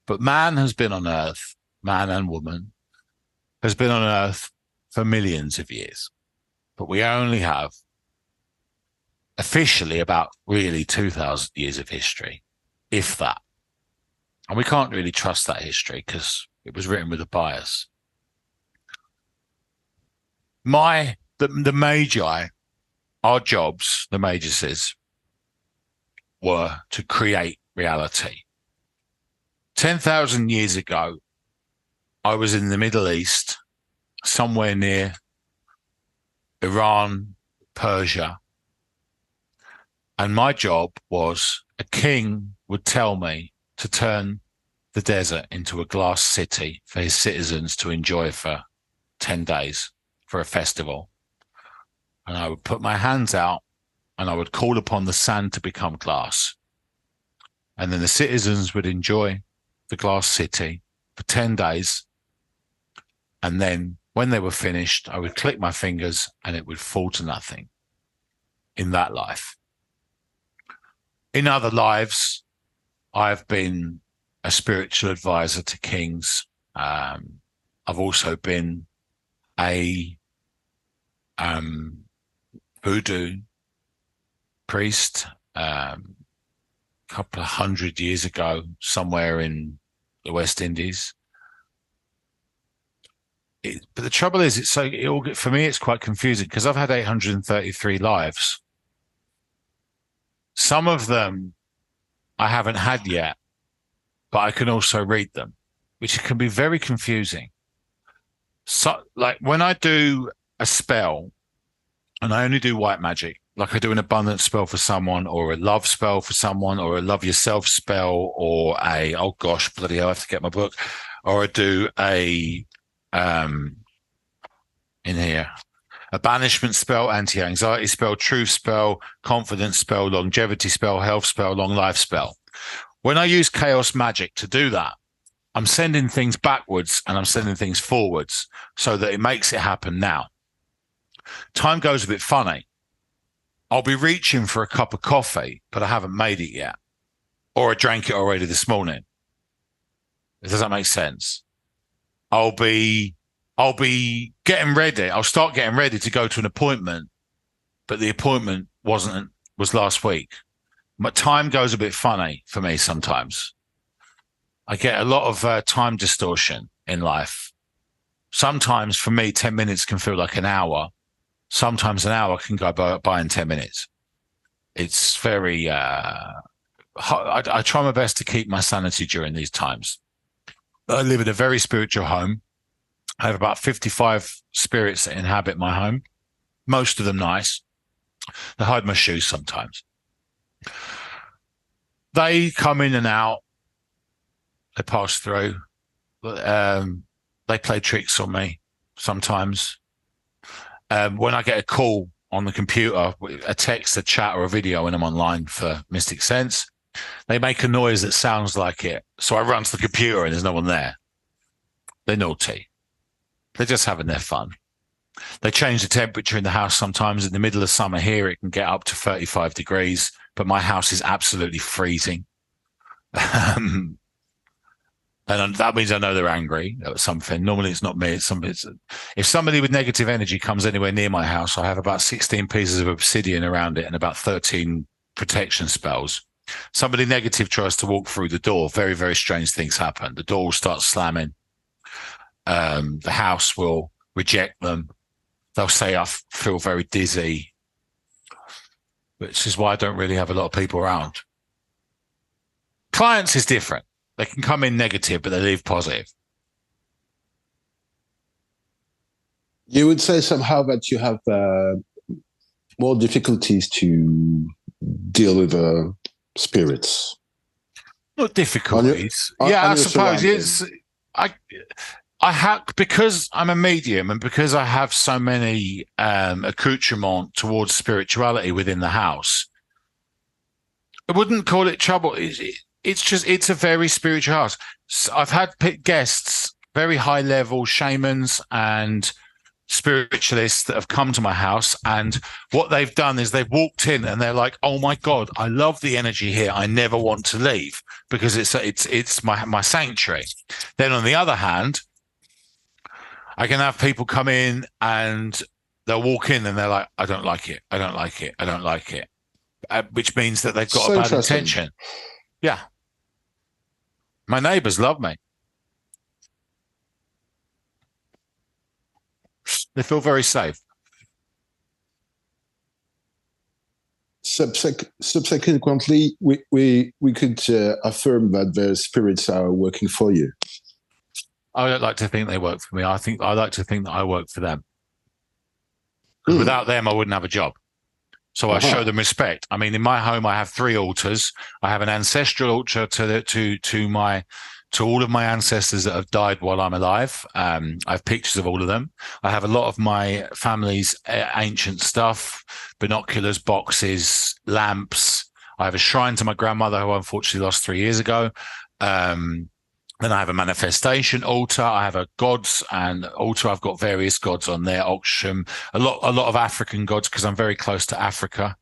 but man has been on Earth, man and woman has been on Earth for millions of years, but we only have officially about really 2,000 years of history, if that. And we can't really trust that history because it was written with a bias. The Magi, our jobs, the Magises, were to create reality. 10,000 years ago, I was in the Middle East, somewhere near Iran, Persia. And my job was, a king would tell me to turn the desert into a glass city for his citizens to enjoy for 10 days for a festival. And I would put my hands out and I would call upon the sand to become glass. And then the citizens would enjoy the glass city for 10 days. And then when they were finished, I would click my fingers and it would fall to nothing in that life. In other lives, I've been a spiritual advisor to kings. I've also been a voodoo priest a couple of 100 years ago, somewhere in the West Indies. But the trouble is, for me, it's quite confusing because I've had 833 lives. Some of them I haven't had yet, but I can also read them, which can be very confusing. So, like when I do a spell, and I only do white magic, like I do an abundance spell for someone, or a love spell for someone, or a love yourself spell, or oh gosh, bloody hell, I have to get my book, or I do in here, a banishment spell, anti-anxiety spell, truth spell, confidence spell, longevity spell, health spell, long life spell. When I use chaos magic to do that, I'm sending things backwards and I'm sending things forwards so that it makes it happen now. Time goes a bit funny. I'll be reaching for a cup of coffee, but I haven't made it yet. Or I drank it already this morning. Does that make sense? I'll be getting ready. I'll start getting ready to go to an appointment, but the appointment was last week. But time goes a bit funny for me sometimes. I get a lot of time distortion in life. Sometimes for me, 10 minutes can feel like an hour. Sometimes an hour can go by in 10 minutes. It's very, I try my best to keep my sanity during these times. I live in a very spiritual home. I have about 55 spirits that inhabit my home, most of them nice. They hide my shoes sometimes. They come in and out. They pass through. They play tricks on me sometimes. When I get a call on the computer, a text, a chat, or a video when I'm online for Mystic Sense, they make a noise that sounds like it. So I run to the computer and there's no one there. They're naughty. They're just having their fun. They change the temperature in the house sometimes. In the middle of summer here, it can get up to 35 degrees, but my house is absolutely freezing. And that means I know they're angry at something. Normally it's not me. If somebody with negative energy comes anywhere near my house, I have about 16 pieces of obsidian around it and about 13 protection spells. Somebody negative tries to walk through the door. Very, very strange things happen. The door will start slamming. The house will reject them. They'll say, I feel very dizzy, which is why I don't really have a lot of people around. Clients is different. They can come in negative, but they leave positive. You would say somehow that you have more difficulties to deal with spirits. Not difficulties. I suppose it's. I have, because I'm a medium and because I have so many accoutrements towards spirituality within the house. I wouldn't call it trouble. It's a very spiritual house. I've had guests, very high level shamans and spiritualists that have come to my house, and what they've done is they've walked in and they're like, oh my God, I love the energy here. I never want to leave because it's my sanctuary. Then on the other hand, I can have people come in and they'll walk in and they're like, I don't like it. I don't like it. I don't like it. Which means that they've got So a bad intention. Yeah. My neighbors love me. They feel very safe. Subsequently, we could affirm that the spirits are working for you. I don't like to think they work for me. I like to think that I work for them. Without them, I wouldn't have a job. So I show them respect. I mean, in my home, I have 3 altars. I have an ancestral altar to all of my ancestors that have died while I'm alive. I have pictures of all of them. I have a lot of my family's ancient stuff, binoculars, boxes, lamps. I have a shrine to my grandmother, who I unfortunately lost 3 years ago. Then I have a manifestation altar. I have a gods and altar. I've got various gods on there. Oxsham, a lot of African gods, because I'm very close to Africa.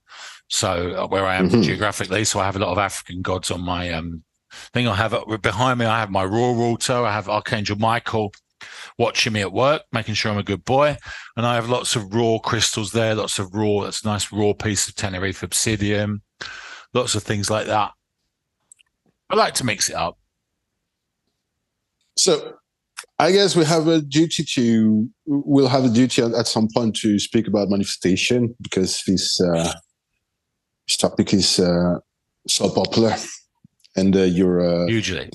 So where I am geographically, so I have a lot of African gods on my thing. I have behind me, I have my raw altar. I have Archangel Michael watching me at work, making sure I'm a good boy. And I have lots of raw crystals there, that's a nice raw piece of Tenerife obsidian, lots of things like that. I like to mix it up. So I guess we'll have a duty at some point to speak about manifestation, because this topic is so popular, and you're hugely.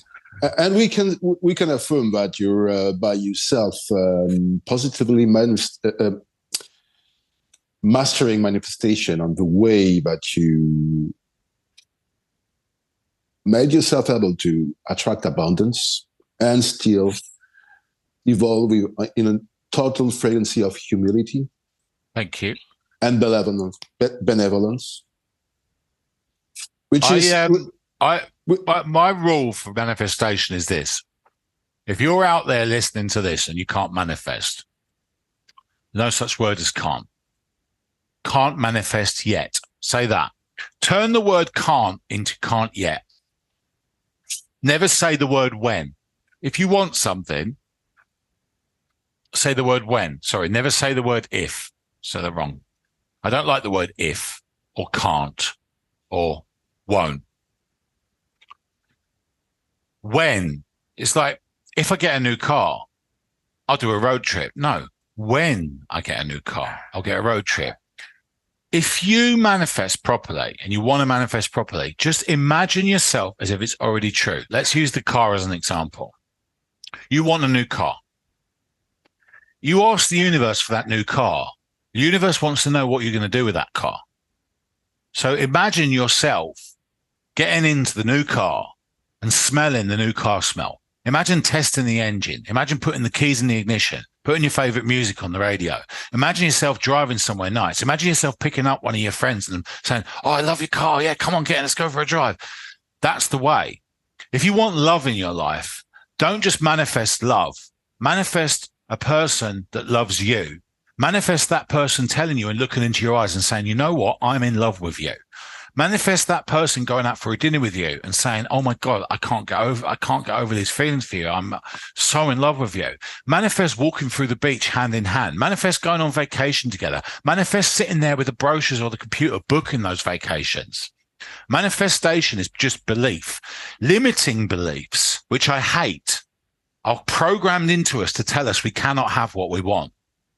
And we can affirm that you're by yourself positively mastering manifestation on the way that you made yourself able to attract abundance and still evolve in a total frequency of humility. Thank you. And benevolence. Which my rule for manifestation is this. If you're out there listening to this and you can't manifest, no such word as can't. Can't manifest yet. Say that. Turn the word can't into can't yet. Never say the word when. If you want something, say the word when. Sorry, never say the word if. So they're wrong. I don't like the word if or can't or won't. When. It's like, if I get a new car, I'll do a road trip. No, when I get a new car, I'll get a road trip. If you manifest properly and you want to manifest properly, just imagine yourself as if it's already true. Let's use the car as an example. You want a new car. You ask the universe for that new car. The universe wants to know what you're going to do with that car. So imagine yourself getting into the new car and smelling the new car smell. Imagine testing the engine. Imagine putting the keys in the ignition, putting your favorite music on the radio. Imagine yourself driving somewhere nice. Imagine yourself picking up one of your friends and saying, oh, I love your car. Yeah, come on, get in. Let's go for a drive. That's the way. If you want love in your life, don't just manifest love. Manifest a person that loves you. Manifest that person telling you and looking into your eyes and saying, you know what? I'm in love with you. Manifest that person going out for a dinner with you and saying, oh my God, I can't get over these feelings for you. I'm so in love with you. Manifest walking through the beach hand in hand. Manifest going on vacation together. Manifest sitting there with the brochures or the computer booking those vacations. Manifestation is just belief. Limiting beliefs, which I hate, are programmed into us to tell us we cannot have what we want.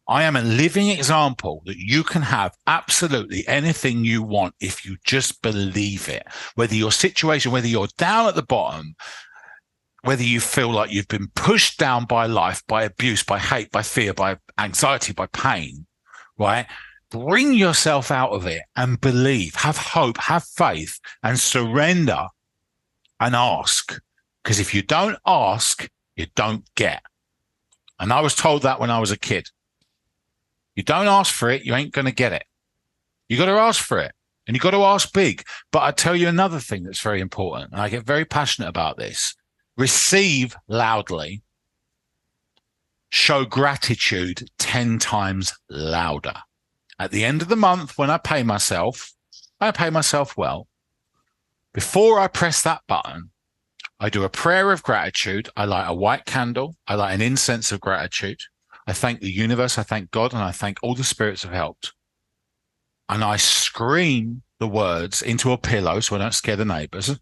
I am a living example that you can have absolutely anything you want if you just believe it. Whether your situation, whether you're down at the bottom, whether you feel like you've been pushed down by life, by abuse, by hate, by fear, by anxiety, by pain, right? Bring yourself out of it and believe, have hope, have faith, and surrender and ask. Because if you don't ask, you don't get. And I was told that when I was a kid. You don't ask for it, you ain't going to get it. You got to ask for it, and you got to ask big. But I tell you another thing that's very important, and I get very passionate about this. Receive loudly. show gratitude 10 times louder. At the end of the month, when I pay myself well. Before I press that button, I do a prayer of gratitude. I light a white candle. I light an incense of gratitude. I thank the universe. I thank God. And I thank all the spirits have helped. And I scream the words into a pillow so I don't scare the neighbors.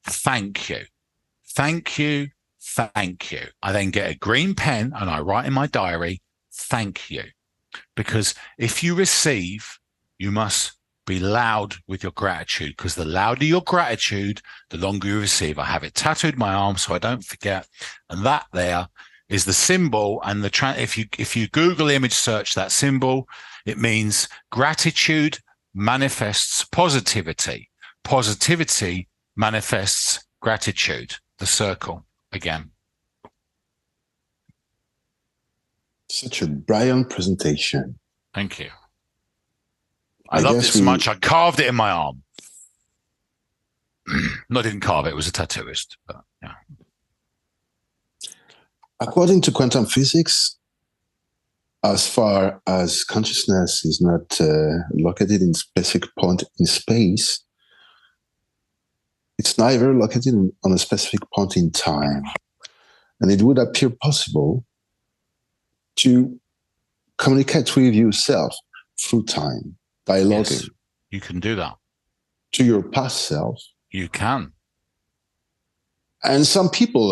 Thank you. Thank you. Thank you. I then get a green pen and I write in my diary, thank you. Because if you receive, you must be loud with your gratitude, because the louder your gratitude, the longer you receive. I have it tattooed my arm so I don't forget. And that there is the symbol. And if you Google image search that symbol, it means gratitude manifests positivity. Positivity manifests gratitude. The circle again. Such a brilliant presentation. Thank you. I loved it so much, I carved it in my arm. No, I didn't carve it. It was a tattooist. But, yeah. According to quantum physics, as far as consciousness is not located in a specific point in space, it's neither located on a specific point in time. And it would appear possible to communicate with yourself through time, dialoguing. Yes, you can do that. To your past self. You can. And some people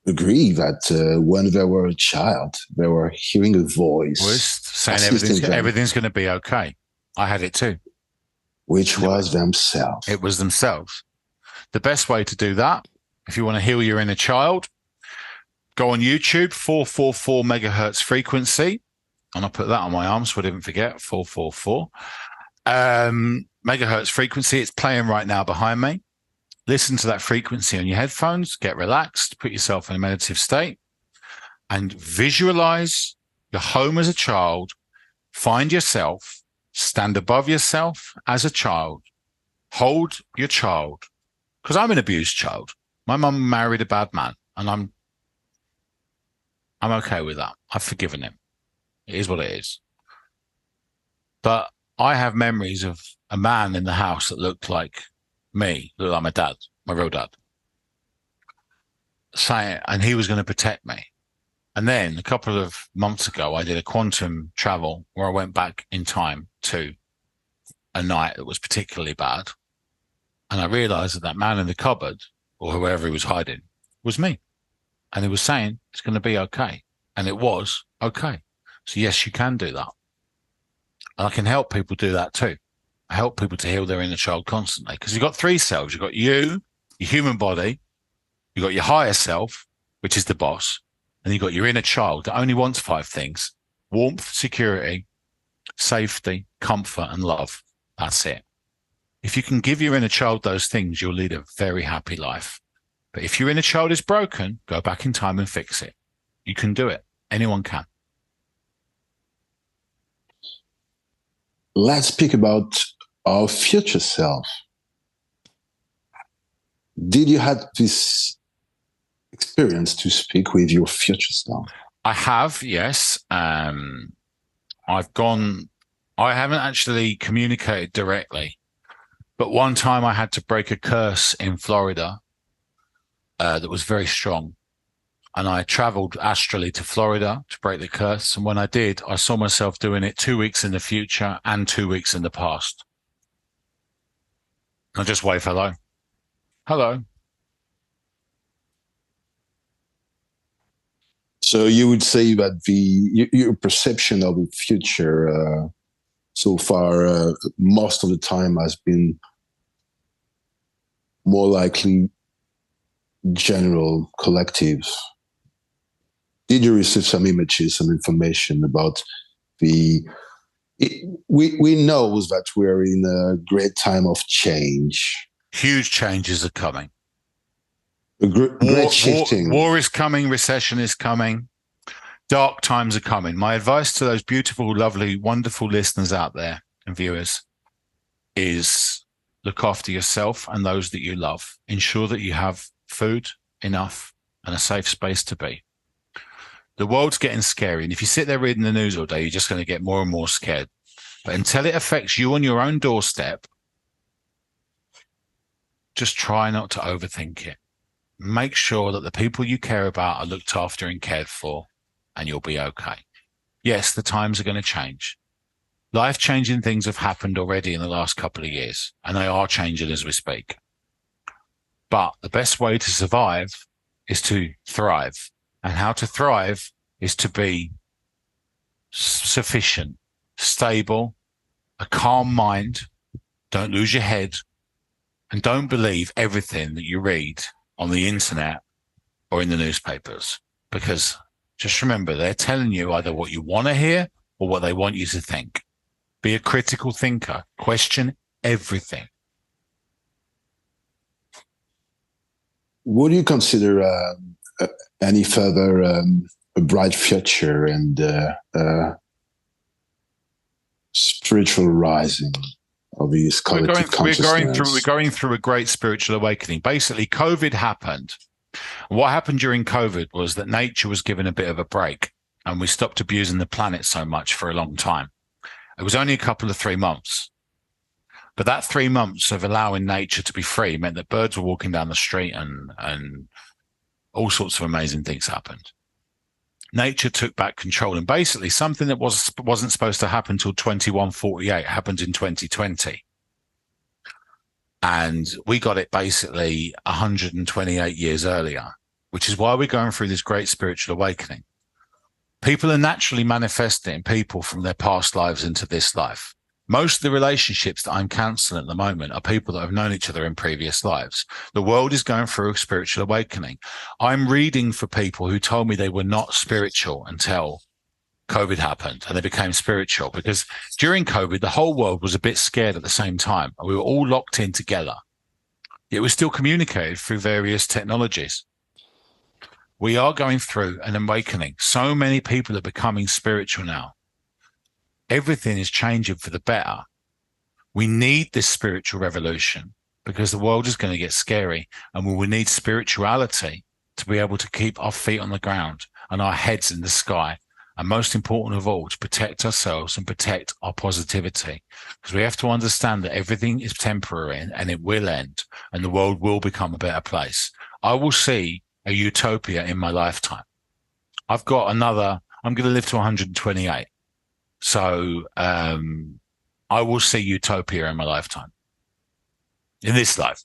agree that when they were a child, they were hearing a voice saying everything's going to be okay. I had it too. Which was themselves. It was themselves. The best way to do that, if you want to heal your inner child, go on YouTube, 444 megahertz frequency. And I'll put that on my arm so I didn't forget, 444. Megahertz frequency. It's playing right now behind me. Listen to that frequency on your headphones. Get relaxed. Put yourself in a meditative state. And visualize your home as a child. Find yourself. Stand above yourself as a child. Hold your child. Because I'm an abused child. My mum married a bad man. And I'm okay with that. I've forgiven him. It is what it is. But I have memories of a man in the house that looked like me, looked like my dad, my real dad. And he was going to protect me. And then a couple of months ago, I did a quantum travel where I went back in time to a night that was particularly bad. And I realized that man in the cupboard, or whoever he was hiding, was me. And he was saying, it's going to be okay. And it was okay. So yes, you can do that. And I can help people do that too. I help people to heal their inner child constantly. Because you've got three selves. You've got you, your human body. You've got your higher self, which is the boss. And you've got your inner child that only wants 5 things: warmth, security, safety, comfort, and love. That's it. If you can give your inner child those things, you'll lead a very happy life. But if your inner child is broken, go back in time and fix it. You can do it. Anyone can. Let's speak about our future self. Did you have this experience to speak with your future self? I have, yes. I haven't actually communicated directly, but one time I had to break a curse in Florida that was very strong. And I traveled astrally to Florida to break the curse. And when I did, I saw myself doing it 2 weeks in the future and 2 weeks in the past. I just wave hello. Hello. So you would say that your perception of the future so far, most of the time, has been more likely general, collective. Did you receive some images, some information about we know that we're in a great time of change. Huge changes are coming. Great shifting. War is coming. Recession is coming. Dark times are coming. My advice to those beautiful, lovely, wonderful listeners out there and viewers is look after yourself and those that you love. Ensure that you have food, enough, and a safe space to be. The world's getting scary. And if you sit there reading the news all day, you're just going to get more and more scared. But until it affects you on your own doorstep, just try not to overthink it. Make sure that the people you care about are looked after and cared for, and you'll be okay. Yes, the times are going to change. Life-changing things have happened already in the last couple of years, and they are changing as we speak. But the best way to survive is to thrive. And how to thrive is to be sufficient, stable, a calm mind, don't lose your head, and don't believe everything that you read on the internet or in the newspapers. Because just remember, they're telling you either what you want to hear or what they want you to think. Be a critical thinker. Question everything. What do you consider any further a bright future and spiritual rising of these collective consciousness? We're going through a great spiritual awakening. Basically, COVID happened. What happened during COVID was that nature was given a bit of a break, and we stopped abusing the planet so much for a long time. It was only a couple of 3 months. But that 3 months of allowing nature to be free meant that birds were walking down the street and all sorts of amazing things happened. Nature took back control, and basically something that wasn't supposed to happen until 2148 happened in 2020. And we got it basically 128 years earlier, which is why we're going through this great spiritual awakening. People are naturally manifesting people from their past lives into this life. Most of the relationships that I'm counseling at the moment are people that have known each other in previous lives. The world is going through a spiritual awakening. I'm reading for people who told me they were not spiritual until COVID happened and they became spiritual, because during COVID, the whole world was a bit scared at the same time. We were all locked in together. It was still communicated through various technologies. We are going through an awakening. So many people are becoming spiritual now. Everything is changing for the better. We need this spiritual revolution because the world is going to get scary, and we will need spirituality to be able to keep our feet on the ground and our heads in the sky. And most important of all, to protect ourselves and protect our positivity, because we have to understand that everything is temporary and it will end, and the world will become a better place. I will see a utopia in my lifetime. I'm going to live to 128. So I will see utopia in my lifetime, in this life.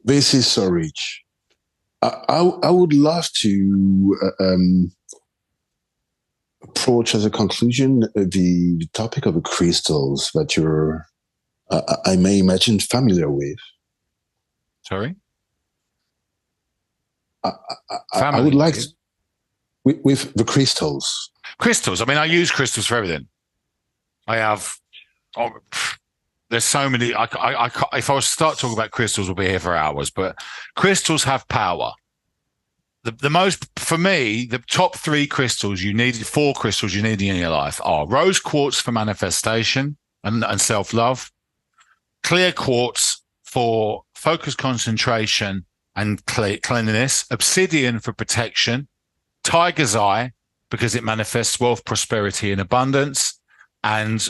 This is so rich. I would love to approach as a conclusion the topic of the crystals that you're, I may imagine, familiar with. Sorry? I would like to, with the crystals. Crystals. I mean, I use crystals for everything. I have. There's so many. If I was to start talking about crystals, we'll be here for hours. But crystals have power. The most, for me, the top 3 crystals you need, 4 crystals you need in your life are rose quartz for manifestation and self-love, clear quartz for focus, concentration, and cleanliness, obsidian for protection, tiger's eye because it manifests wealth, prosperity, and abundance, and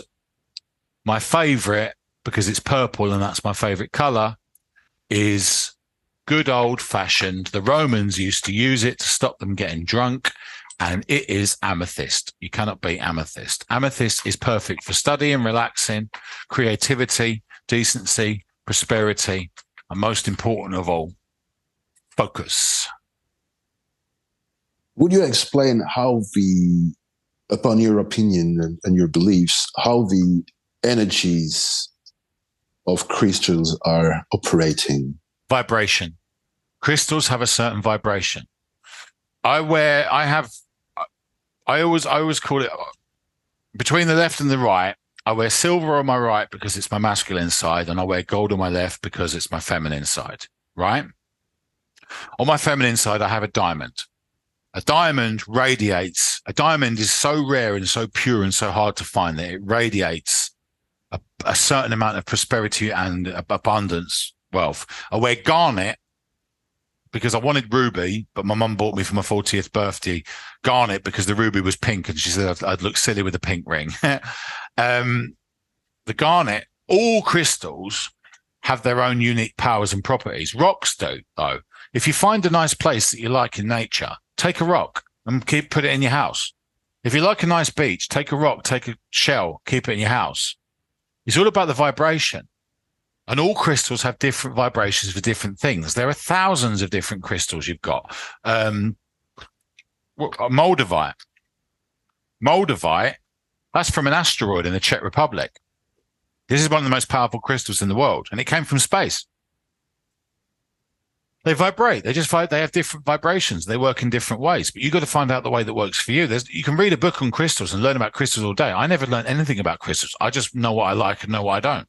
my favorite, because it's purple and that's my favorite color, is good old-fashioned. The Romans used to use it to stop them getting drunk, and it is amethyst. You cannot beat amethyst. Amethyst is perfect for studying, relaxing, creativity, decency, prosperity, and most important of all, focus. Would you explain how upon your opinion and your beliefs, how the energies of crystals are operating? Vibration. Crystals have a certain vibration. I always call it, between the left and the right, I wear silver on my right because it's my masculine side, and I wear gold on my left because it's my feminine side, right? On my feminine side, I have a diamond. A diamond radiates. A diamond is so rare and so pure and so hard to find that it radiates a certain amount of prosperity and abundance, wealth. I wear garnet because I wanted ruby, but my mum bought me for my 40th birthday garnet because the ruby was pink, and she said I'd look silly with a pink ring. The garnet, all crystals have their own unique powers and properties. Rocks do, though. If you find a nice place that you like in nature, take a rock and put it in your house. If you like a nice beach, take a rock, take a shell, keep it in your house. It's all about the vibration. And all crystals have different vibrations for different things. There are thousands of different crystals you've got. Moldavite. Moldavite, that's from an asteroid in the Czech Republic. This is one of the most powerful crystals in the world, and it came from space. They vibrate. They have different vibrations. They work in different ways, but you've got to find out the way that works for you. You can read a book on crystals and learn about crystals all day. I never learned anything about crystals. I just know what I like and know what I don't.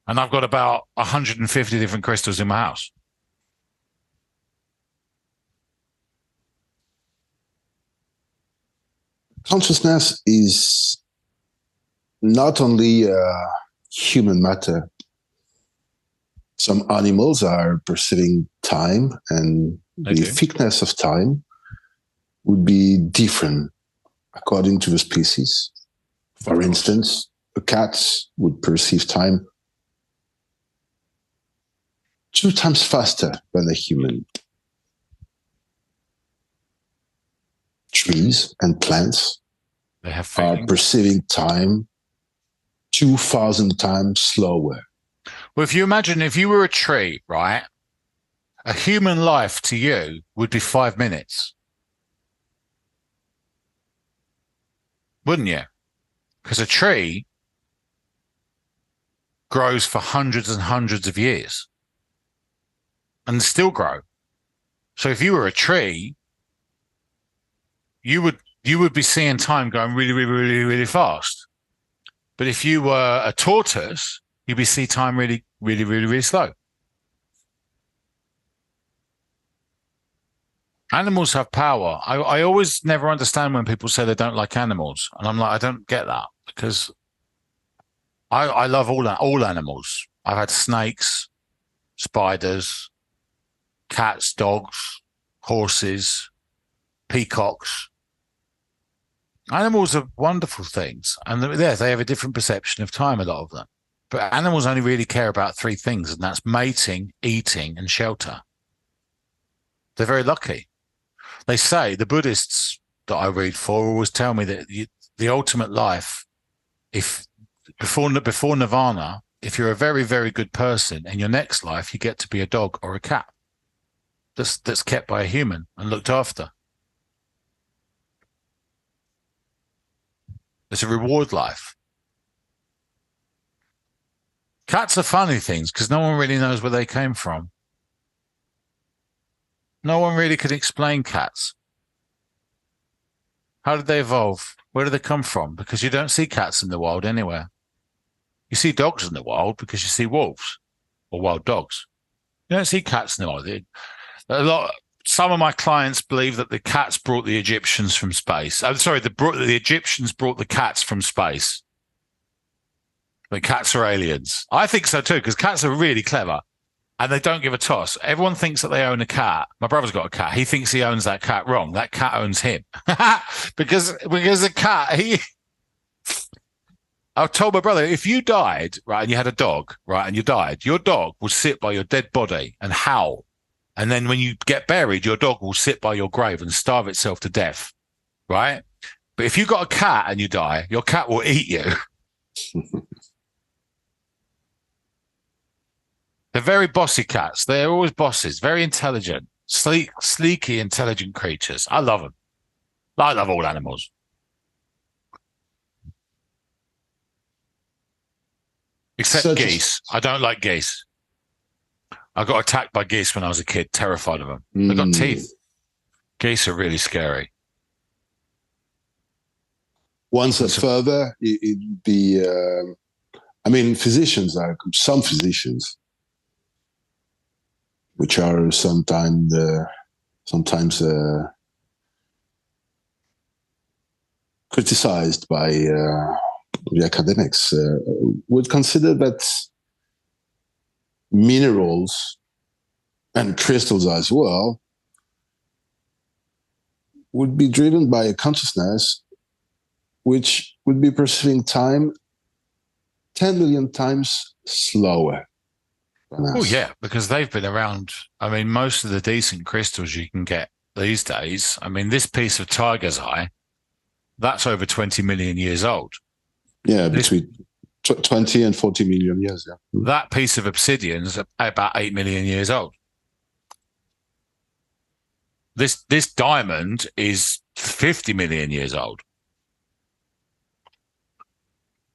And I've got about 150 different crystals in my house. Consciousness is not only human matter. Some animals are perceiving time, and the thickness of time would be different according to the species. For instance, a cat would perceive time 2 times faster than a human. Trees and plants are perceiving time 2,000 times slower. Well, if you imagine if you were a tree, right, a human life to you would be 5 minutes. Wouldn't you? Because a tree grows for hundreds and hundreds of years and still grow. So if you were a tree, you would be seeing time going really, really, really, really fast. But if you were a tortoise, you'd be seeing time really, really, really, really slow. Animals have power. I always never understand when people say they don't like animals. And I'm like, I don't get that, because I love all animals. I've had snakes, spiders, cats, dogs, horses, peacocks. Animals are wonderful things. And they have a different perception of time, a lot of them. But animals only really care about 3 things, and that's mating, eating, and shelter. They're very lucky. They say, the Buddhists that I read for always tell me that the ultimate life, if before nirvana, if you're a very, very good person, in your next life, you get to be a dog or a cat that's kept by a human and looked after. It's a reward life. Cats are funny things because no one really knows where they came from. No one really could explain cats. How did they evolve? Where did they come from? Because you don't see cats in the wild anywhere. You see dogs in the wild because you see wolves or wild dogs. You don't see cats in the wild. Some of my clients believe that the cats brought the Egyptians from space. I'm sorry, the Egyptians brought the cats from space. The cats are aliens. I think so too, because cats are really clever. And they don't give a toss. Everyone thinks that they own a cat. My brother's got a cat. He thinks he owns that cat. Wrong. That cat owns him. because the cat, I told my brother, if you died, right, and you had a dog, right, and you died, your dog would sit by your dead body and howl. And then when you get buried, your dog will sit by your grave and starve itself to death, right? But if you got a cat and you die, your cat will eat you. They're very bossy cats. They're always bosses, very intelligent, sleeky, intelligent creatures. I love them. I love all animals. Except geese. I don't like geese. I got attacked by geese when I was a kid, terrified of them. They've got teeth. Geese are really scary. One step further, it'd be, some physicians, which are sometimes criticized by the academics, would consider that minerals and crystals as well, would be driven by a consciousness which would be perceiving time 10 million times slower than Oh, us. yeah, because they've been around. I mean, most of the decent crystals you can get these days. I mean, this piece of tiger's eye, that's over 20 million years old. Yeah, between 20 and 40 million years. Yeah. That piece of obsidian's about 8 million years old. This diamond is 50 million years old.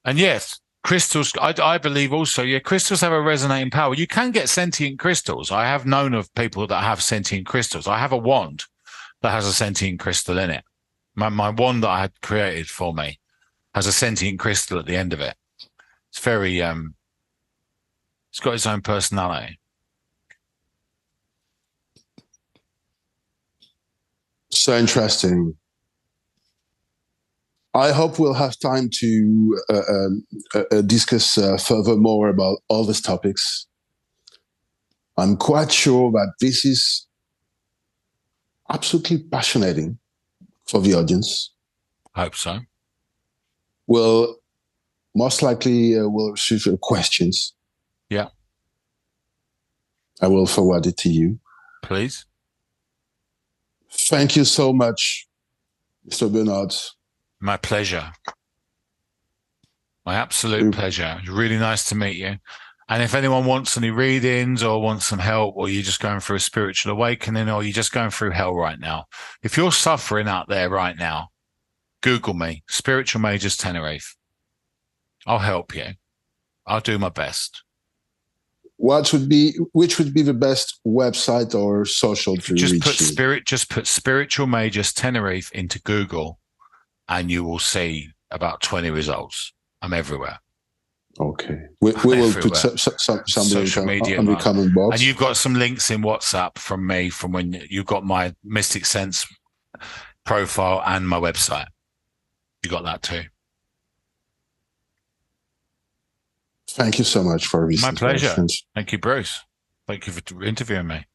And yes, crystals, I believe also, yeah, crystals have a resonating power. You can get sentient crystals. I have known of people that have sentient crystals. I have a wand that has a sentient crystal in it. My wand that I had created for me has a sentient crystal at the end of it. It's very, it's got its own personality. So interesting. I hope we'll have time to discuss further more about all these topics. I'm quite sure that this is absolutely passionate for the audience. I hope so. Well, most likely we'll receive your questions. Yeah. I will forward it to you. Please. Thank you so much, Mr. Bernard. My pleasure. My absolute pleasure. It's really nice to meet you. And if anyone wants any readings or wants some help, or you're just going through a spiritual awakening, or you're just going through hell right now, if you're suffering out there right now, Google me, Spiritual Mages Tenerife. I'll help you. I'll do my best. Which would be the best website or social to reach you? Just put Spiritual Mages Tenerife into Google, and you will see about 20 results. I'm everywhere. Okay. We will put some social media on the comment box. And you've got some links in WhatsApp from me from when you've got my Mystic Sense profile and my website. You got that too. Thank you so much for this. My pleasure. Thank you, Bruce. Thank you for interviewing me.